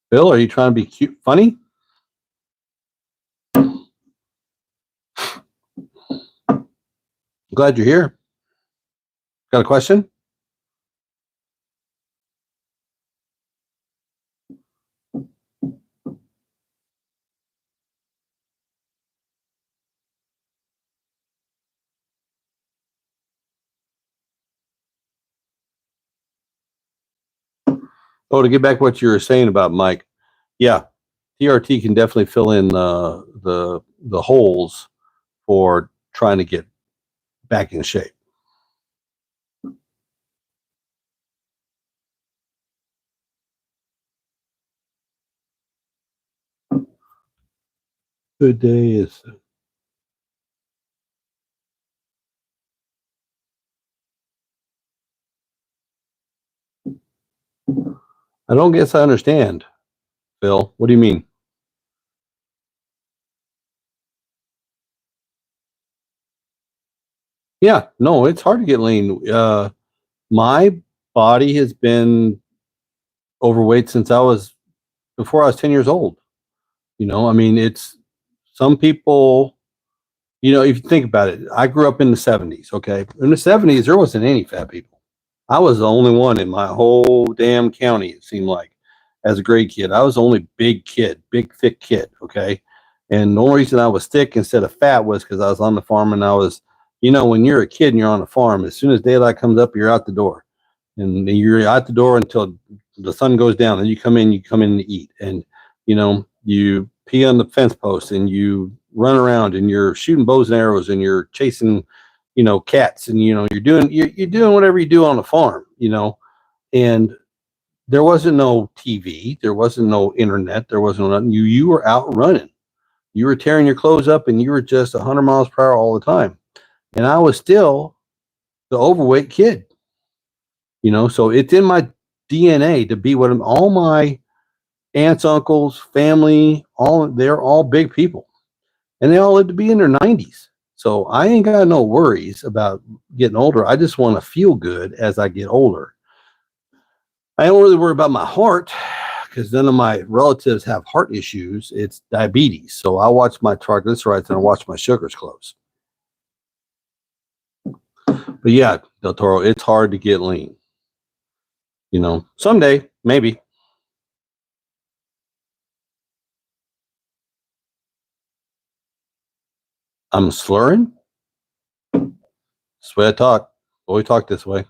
Bill, are you trying to be cute, funny? Glad you're here. Got a question? Oh, to get back to what you were saying about Mike, yeah, TRT can definitely fill in the holes for trying to get back in shape. Good day is. I don't guess I understand, Phil. What do you mean? Yeah, no, it's hard to get lean. My body has been overweight since before I was 10 years old. I mean, it's some people, if you think about it, I grew up in the 70s, okay? In the 70s, there wasn't any fat people. I was the only one in my whole damn county, it seemed like, as a grade kid. I was the only big kid, big, thick kid, okay? And the only reason I was thick instead of fat was because I was on the farm and I was, when you're a kid and you're on the farm, as soon as daylight comes up, you're out the door. And you're out the door until the sun goes down. And you come in to eat. And, you pee on the fence post and you run around and you're shooting bows and arrows and you're chasing, cats and, you're doing whatever you do on the farm, and there wasn't no TV, there wasn't no internet, there wasn't nothing. You were out running, you were tearing your clothes up, and you were just 100 miles per hour all the time. And I was still the overweight kid, so it's in my DNA to be what all my aunts, uncles, family, they're all big people, and they all live to be in their 90s. So I ain't got no worries about getting older. I just want to feel good as I get older. I don't really worry about my heart because none of my relatives have heart issues. It's diabetes. So I watch my triglycerides and I watch my sugars close. But yeah, Del Toro, it's hard to get lean. Someday, maybe. I'm slurring. That's the way I talk. Always talk this way.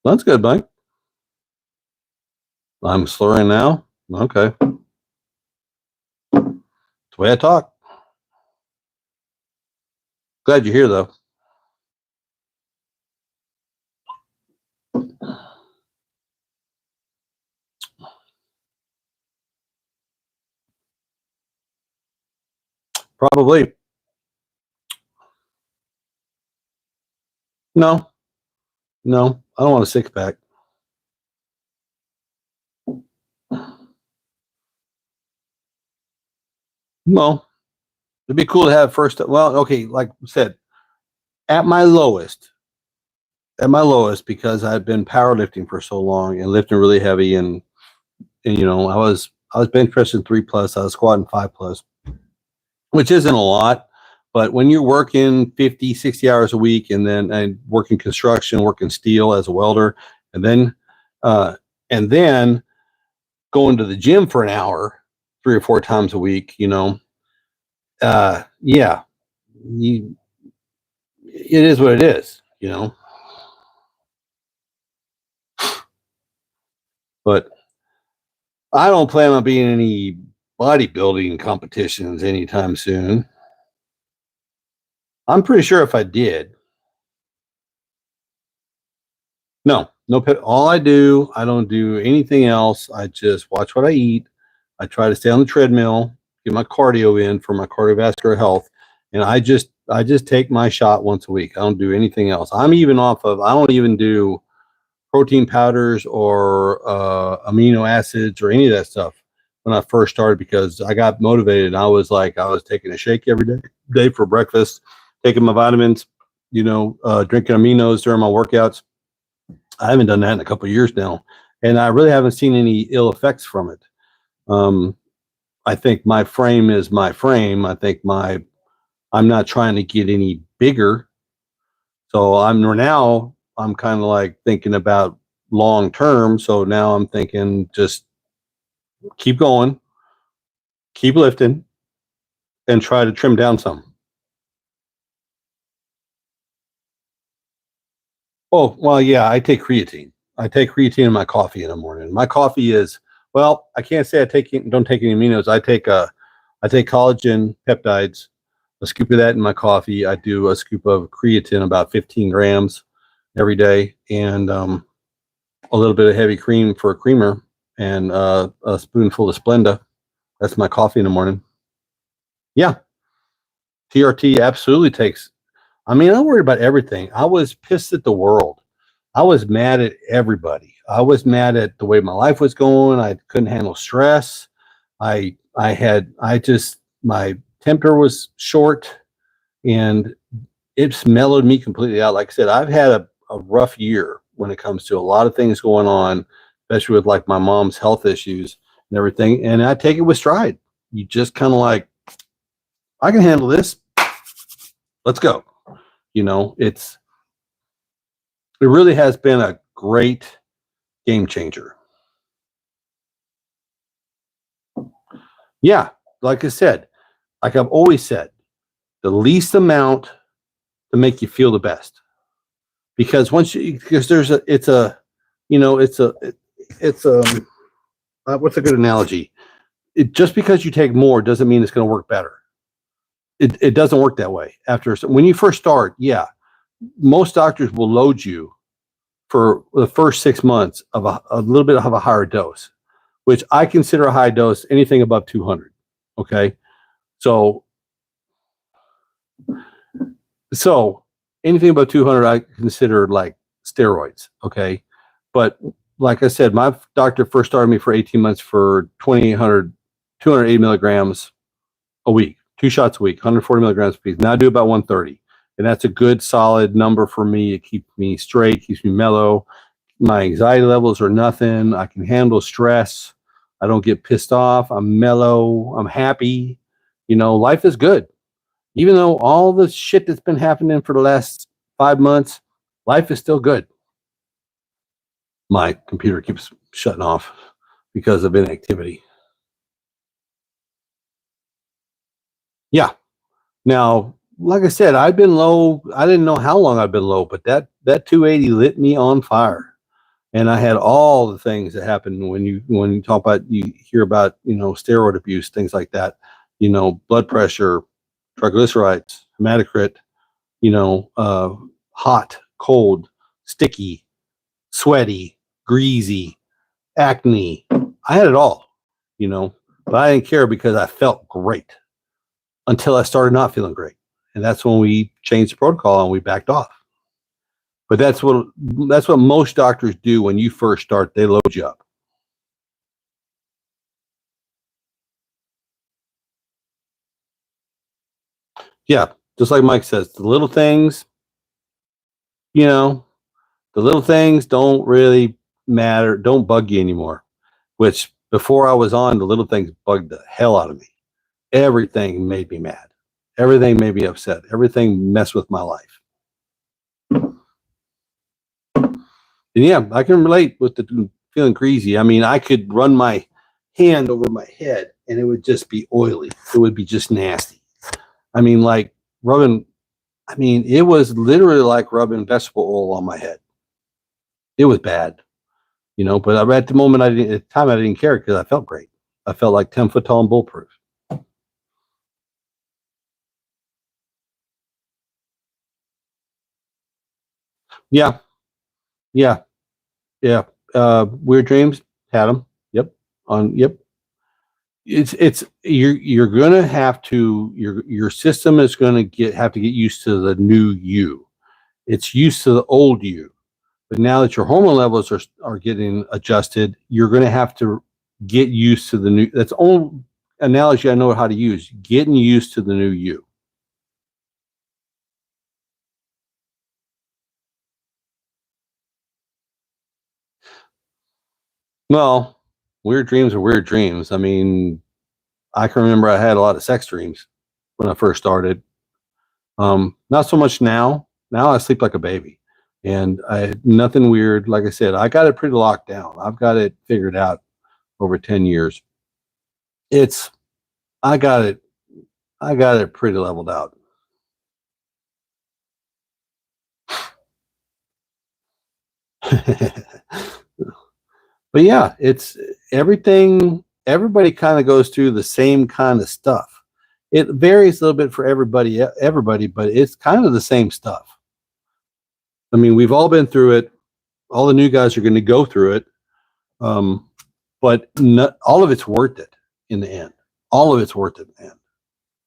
That's good, Mike. I'm slurring now. Okay. That's the way I talk. Glad you're here, though. Probably. No. No. I don't want a six pack. No. It'd be cool to have first. Well, okay, like I said, at my lowest, because I've been powerlifting for so long and lifting really heavy, and I was bench pressing 3+, I was squatting 5+, which isn't a lot, but when you're working 50, 60 hours a week, and then working construction, working steel as a welder, and then going to the gym for an hour 3 or 4 times a week, yeah, it is what it is, but I don't plan on being in any bodybuilding competitions anytime soon. I'm pretty sure if I did, no, all I don't do anything else. I just watch what I eat. I try to stay on the treadmill, get my cardio in for my cardiovascular health, and I just take my shot once a week. I don't do anything else. I don't even do protein powders or amino acids or any of that stuff when I first started, because I got motivated. I was taking a shake every day for breakfast, taking my vitamins, drinking aminos during my workouts. I haven't done that in a couple of years now, and I really haven't seen any ill effects from it. I think my frame is my frame. I think I'm not trying to get any bigger. So I'm kind of like thinking about long term. So now I'm thinking just keep going, keep lifting, and try to trim down some. Oh, well, yeah, I take creatine. I take creatine in my coffee in the morning. My coffee is, well, I can't say don't take any aminos. I take collagen peptides, a scoop of that in my coffee. I do a scoop of creatine, about 15 grams every day, and a little bit of heavy cream for a creamer, and a spoonful of Splenda. That's my coffee in the morning. Yeah, TRT absolutely takes. I mean, I'm worried about everything. I was pissed at the world. I was mad at everybody. I was mad at the way my life was going. I couldn't handle stress. I just my temper was short, and it's mellowed me completely out. Like I said, I've had a rough year when it comes to a lot of things going on, especially with like my mom's health issues and everything. And I take it with stride. You just kind of like, I can handle this. Let's go. It really has been a great game changer. Yeah, like I said, like I've always said, the least amount to make you feel the best. Because because it's a, it's what's a good analogy? Just because you take more doesn't mean it's going to work better. It doesn't work that way. When you first start, yeah, most doctors will load you for the first 6 months of a little bit of a higher dose, which I consider a high dose, anything above 200. Okay. So, so anything above 200, I consider like steroids. Okay. But like I said, my doctor first started me for 18 months for 280 milligrams a week, 2 shots a week, 140 milligrams a piece. Now I do about 130. And that's a good solid number for me. It keeps me straight, keeps me mellow. My anxiety levels are nothing. I can handle stress. I don't get pissed off. I'm mellow. I'm happy. Life is good. Even though all the shit that's been happening for the last 5 months, life is still good. My computer keeps shutting off because of inactivity. Yeah. Now, like I said, I've been low. I didn't know how long I've been low, but that 280 lit me on fire. And I had all the things that happen when you hear about steroid abuse, things like that, blood pressure, triglycerides, hematocrit, hot, cold, sticky, sweaty, greasy, acne. I had it all, but I didn't care because I felt great until I started not feeling great. And that's when we changed the protocol and we backed off. But that's what most doctors do when you first start. They load you up. Yeah, just like Mike says, the little things, you know, the little things don't really matter, don't bug you anymore. Which before I was on, the little things bugged the hell out of me. Everything made me mad. Everything made me upset. Everything messed with my life. And yeah, I can relate with the feeling greasy. I mean, I could run my hand over my head and it would just be oily. It would be just nasty. I mean, like rubbing, it was literally like rubbing vegetable oil on my head. It was bad, but at the moment, at the time, I didn't care because I felt great. I felt like 10 foot tall and bulletproof. Yeah. Yeah. Yeah. Weird dreams had them. Yep. Yep. It's you're gonna have to your system is gonna have to get used to the new you. It's used to the old you, but now that your hormone levels are getting adjusted, you're gonna have to get used to the new. That's the only analogy I know how to use. Getting used to the new you. Well, weird dreams are weird dreams. I mean, I can remember I had a lot of sex dreams when I first started. Not so much now. Now I sleep like a baby, and I nothing weird. Like I said, I got it pretty locked down. I've got it figured out over 10 years. It's I got it. I got it pretty leveled out. But yeah, it's everything. Everybody kind of goes through the same kind of stuff. It varies a little bit for everybody, but it's kind of the same stuff. I mean, we've all been through it. All the new guys are going to go through it, um, but not, all of it's worth it in the end. All of it's worth it in the end.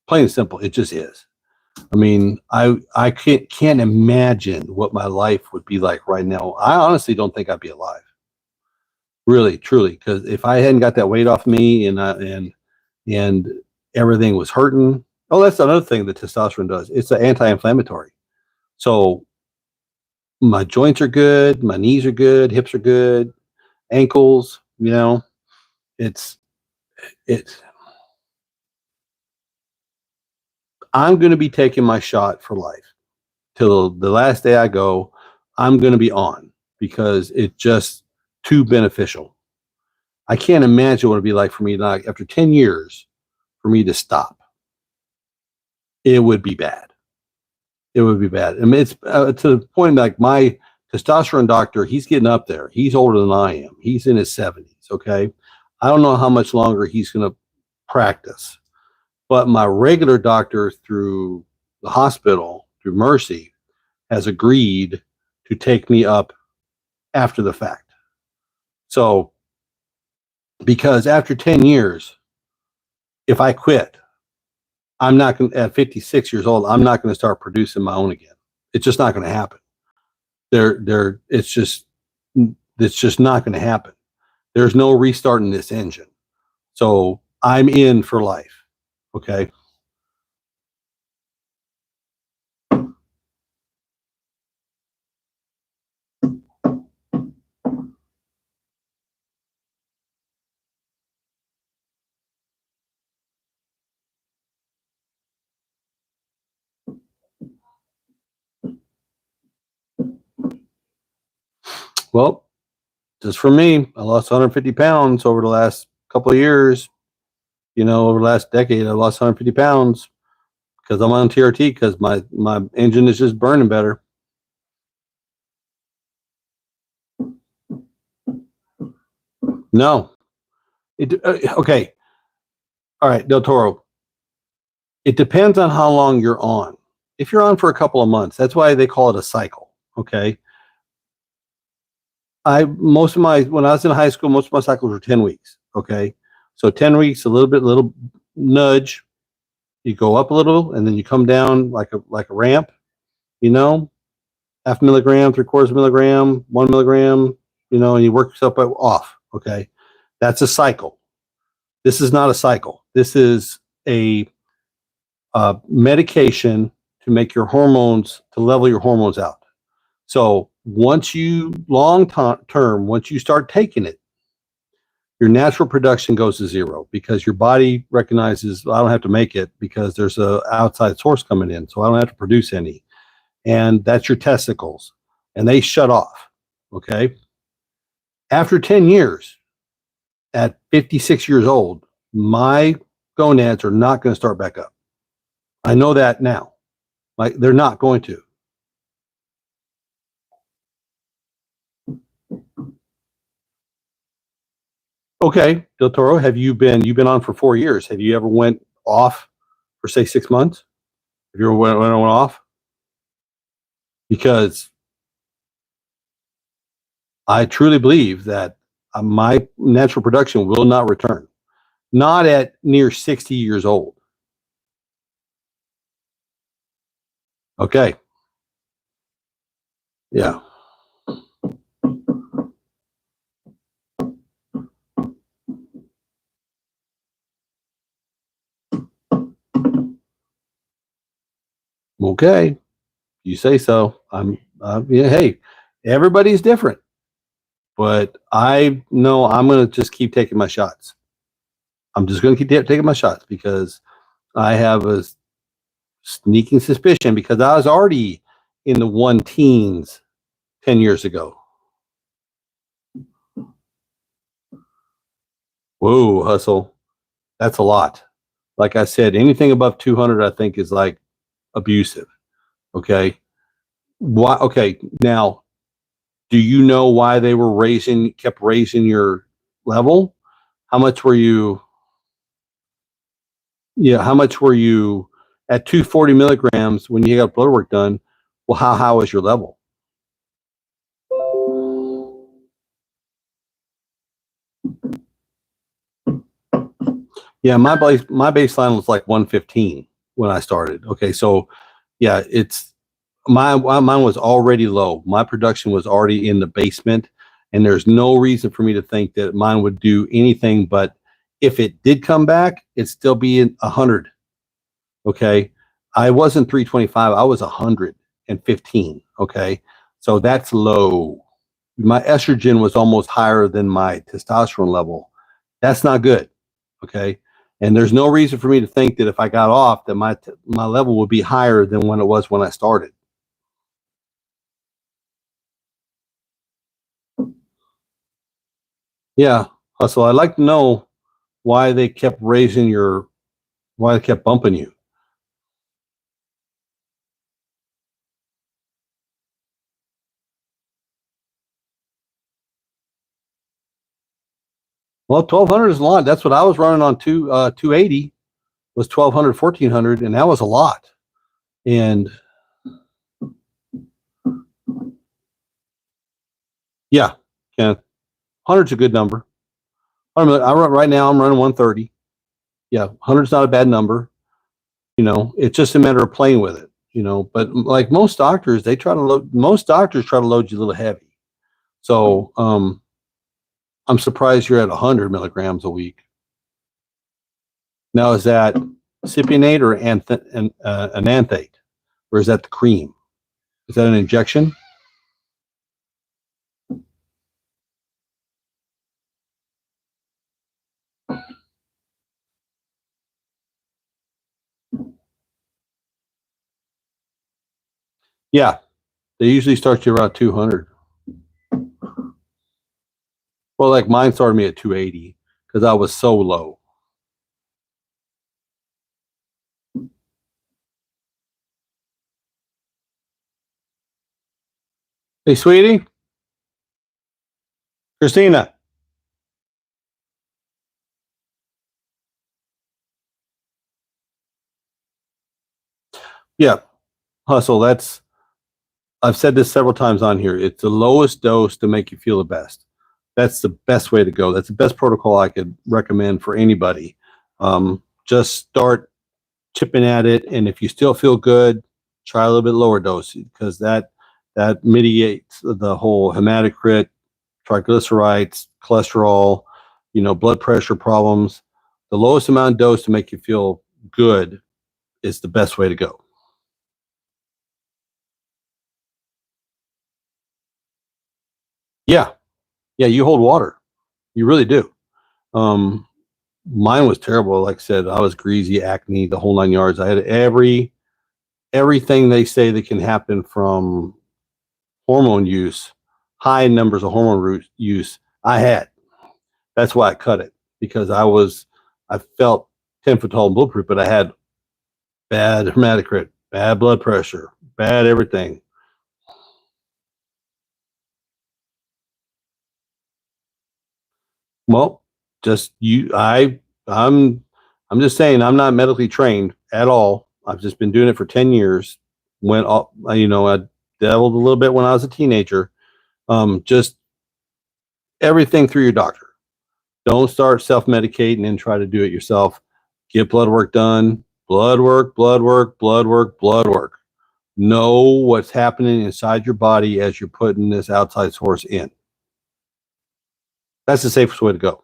Plain and simple, it just is. I mean, I can't imagine what my life would be like right now. I honestly don't think I'd be alive. Really, truly, because if I hadn't got that weight off me and everything was hurting. Oh, that's another thing that testosterone does. It's an anti-inflammatory. So my joints are good, my knees are good, hips are good, ankles. It's it's. I'm going to be taking my shot for life till the last day I go. I'm going to be on because it's just too beneficial. I can't imagine what it'd be like for me, like after 10 years, for me to stop. It would be bad. It would be bad. I mean, it's to the point like my testosterone doctor, he's getting up there. He's older than I am. He's in his 70s. Okay. I don't know how much longer he's going to practice, but my regular doctor through the hospital, through Mercy, has agreed to take me up after the fact. So, because after 10 years, if I quit, I'm not going to, at 56 years old, I'm not going to start producing my own again. It's just not going to happen. It's just not going to happen. There's no restarting this engine. So I'm in for life. Okay. Well, just for me, I lost 150 pounds over the last couple of years. Over the last decade, I lost 150 pounds because I'm on TRT because my engine is just burning better. No, okay. All right, Del Toro. It depends on how long you're on. If you're on for a couple of months, that's why they call it a cycle. Okay. When I was in high school, most of my cycles were 10 weeks. Okay. So 10 weeks, little nudge. You go up a little and then you come down like a ramp, you know, half milligram, 3/4 milligram, 1 milligram, and you work yourself off. Okay. That's a cycle. This is not a cycle. This is a medication to make your hormones, to level your hormones out. So once you term, once you start taking it, your natural production goes to zero because your body recognizes, well, I don't have to make it because there's a outside source coming in, so I don't have to produce any. And that's your testicles, and they shut off. Okay. After 10 years, at 56 years old, my gonads are not going to start back up. I know that now. Like they're not going to. Okay, Del Toro, you've been on for 4 years? Have you ever went off for say 6 months? Have you ever went off? Because I truly believe that my natural production will not return, not at near 60 years old. Okay, yeah. Okay, you say so. Yeah. Hey, everybody's different. but I know I'm going to just keep taking my shots. I'm just going to keep taking my shots because I have a sneaking suspicion because I was already in the one teens 10 years ago. Whoa, hustle. That's a lot. Like I said, anything above 200, I think is like abusive. Okay. Why? Okay. Now, do you know why they were kept raising your level? How much were you? Yeah. How much were you at 240 milligrams when you got blood work done? Well, how high was your level? Yeah. My baseline was like 115 when I started. Okay. So yeah, it's mine was already low. My production was already in the basement, and there's no reason for me to think that mine would do anything. But if it did come back, it'd still be in 100. Okay, I wasn't 325. I was 115. Okay, so that's low. My estrogen was almost higher than my testosterone level. That's not good. Okay, and there's no reason for me to think that if I got off, that my level would be higher than when it was when I started. Yeah. So I'd like to know why they kept why they kept bumping you. Well, 1200 is a lot. That's what I was running on 280 was 1200, 1400, and that was a lot. And yeah, yeah, 100's a good number. Right now I'm running 130. Yeah, 100's not a bad number. It's just a matter of playing with it. But like most doctors, most doctors try to load you a little heavy. So I'm surprised you're at 100 milligrams a week. Now, is that cypionate or ananthate, or is that the cream? Is that an injection? Yeah, they usually start you around 200. Well, like mine started me at 280 because I was so low. Hey, sweetie, Christina. Yeah, hustle. I've said this several times on here. It's the lowest dose to make you feel the best. That's the best way to go. That's the best protocol I could recommend for anybody. Just start chipping at it, and if you still feel good, try a little bit lower dose because that mitigates the whole hematocrit, triglycerides, cholesterol, blood pressure problems. The lowest amount of dose to make you feel good is the best way to go. Yeah, yeah, you hold water, you really do. Um, Mine was terrible. Like I said, I was greasy, acne, the whole 9 yards. I had everything they say that can happen from hormone use, high numbers of hormone use. I had. That's why I cut it because I felt 10 foot tall and bulletproof, but I had bad hematocrit, bad blood pressure, bad everything. Well, just you, I'm just saying I'm not medically trained at all. I've just been doing it for 10 years. Went all, I dabbled a little bit when I was a teenager. Just everything through your doctor. Don't start self medicating and try to do it yourself. Get blood work done. Blood work, blood work, blood work, blood work. Know what's happening inside your body as you're putting this outside source in. That's the safest way to go.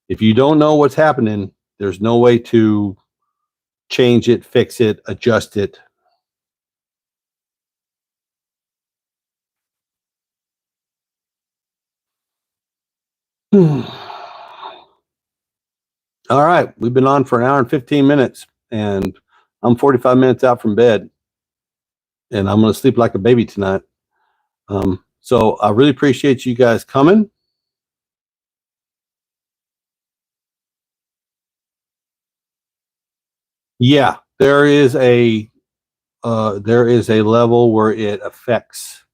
If you don't know what's happening, there's no way to change it, fix it, adjust it. All right, we've been on for an hour and 15 minutes, and I'm 45 minutes out from bed, and I'm going to sleep like a baby tonight. So I really appreciate you guys coming. Yeah, there is a level where it affects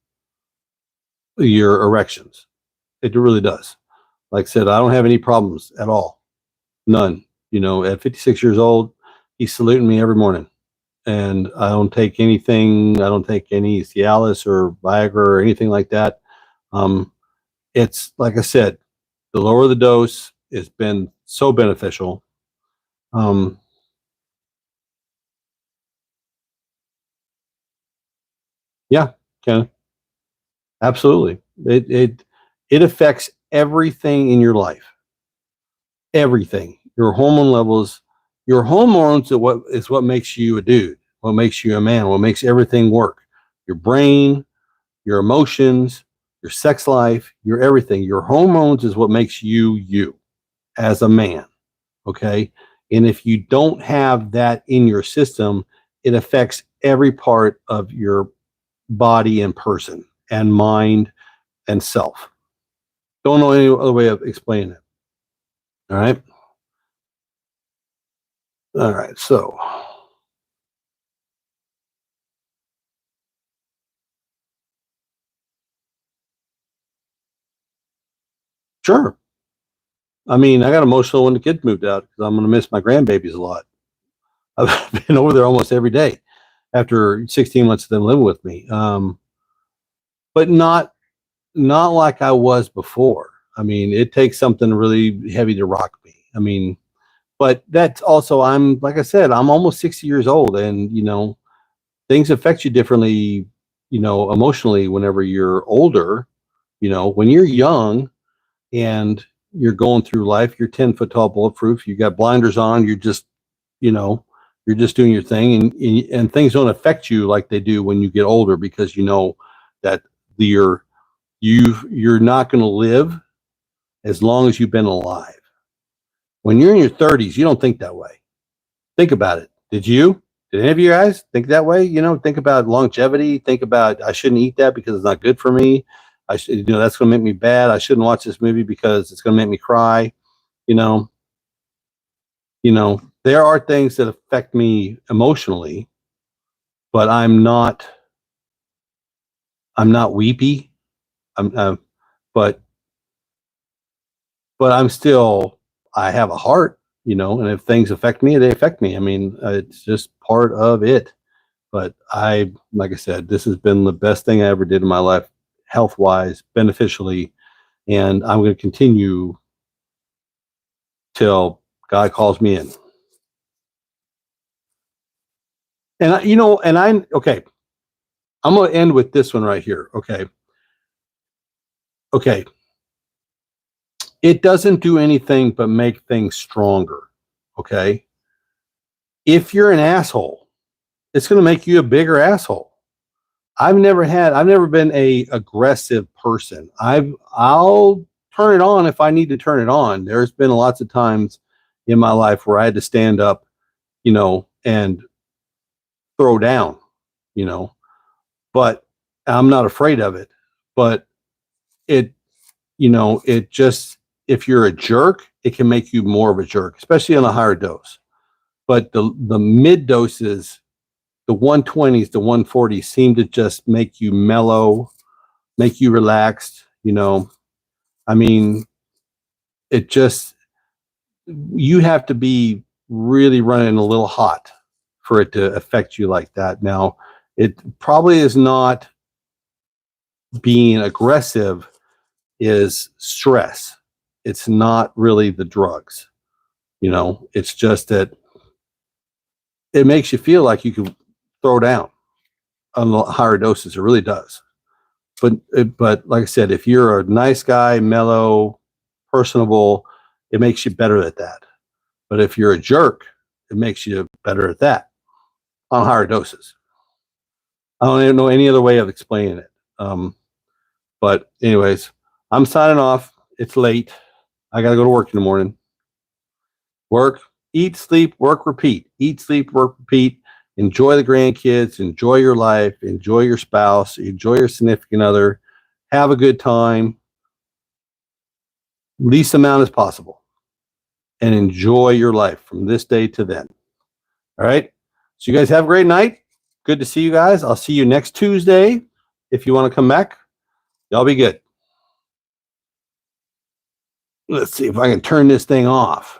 your erections. It really does. Like I said, I don't have any problems at all. None. At 56 years old, he's saluting me every morning. And I don't take anything. I don't take any Cialis or Viagra or anything like that. Um, it's like I said, the lower the dose, it's been so beneficial. Um, yeah, Ken, absolutely. It affects everything in your life. Everything. Your hormone levels, your hormones are what makes you a dude, what makes you a man, what makes everything work. Your brain, your emotions, your sex life, your everything. Your hormones is what makes you as a man. Okay. And if you don't have that in your system, it affects every part of your body and person and mind and self. Don't know any other way of explaining it. All right. All right. So, sure. I mean, I got emotional when the kids moved out because I'm going to miss my grandbabies a lot. I've been over there almost every day after 16 months of them living with me. But not like I was before. I mean, it takes something really heavy to rock me. I mean, but that's also, I'm like I said, I'm almost 60 years old, and things affect you differently, emotionally whenever you're older. When you're young and you're going through life, you're 10 foot tall, bulletproof. You got blinders on. You know, you're just doing your thing, and things don't affect you like they do when you get older because you know that you're you're not going to live as long as you've been alive. When you're in your 30s, you don't think that way. Think about it. Did you? Did any of you guys think that way? Think about longevity. Think about I shouldn't eat that because it's not good for me. I should, that's going to make me bad. I shouldn't watch this movie because it's going to make me cry. You know, there are things that affect me emotionally, but I'm not weepy. I'm, but I'm still, I have a heart, and if things affect me, they affect me. I mean, it's just part of it. But like I said, this has been the best thing I ever did in my life, health wise, beneficially. And I'm going to continue till God calls me in. And okay, I'm going to end with this one right here. Okay. Okay. It doesn't do anything but make things stronger. Okay. If you're an asshole, it's going to make you a bigger asshole. I've never been a aggressive person. I'll turn it on if I need to turn it on. There's been lots of times in my life where I had to stand up, and throw down, you know, but I'm not afraid of it. But it, it just, if you're a jerk, it can make you more of a jerk, especially on a higher dose. But the mid doses, the 120s, the 140s seem to just make you mellow, make you relaxed. I mean, it just, you have to be really running a little hot for it to affect you like that. Now, it probably is not being aggressive, is stress. It's not really the drugs. It's just that it makes you feel like you can throw down on the higher doses. It really does. But like I said, if you're a nice guy, mellow, personable, it makes you better at that. But if you're a jerk, it makes you better at that on higher doses. I don't even know any other way of explaining it. But anyways, I'm signing off. It's late. I got to go to work in the morning. Work, eat, sleep, work, repeat. Eat, sleep, work, repeat. Enjoy the grandkids. Enjoy your life. Enjoy your spouse. Enjoy your significant other. Have a good time. Least amount as possible. And enjoy your life from this day to then. All right. So you guys have a great night. Good to see you guys. I'll see you next Tuesday. If you want to come back, y'all be good. Let's see if I can turn this thing off.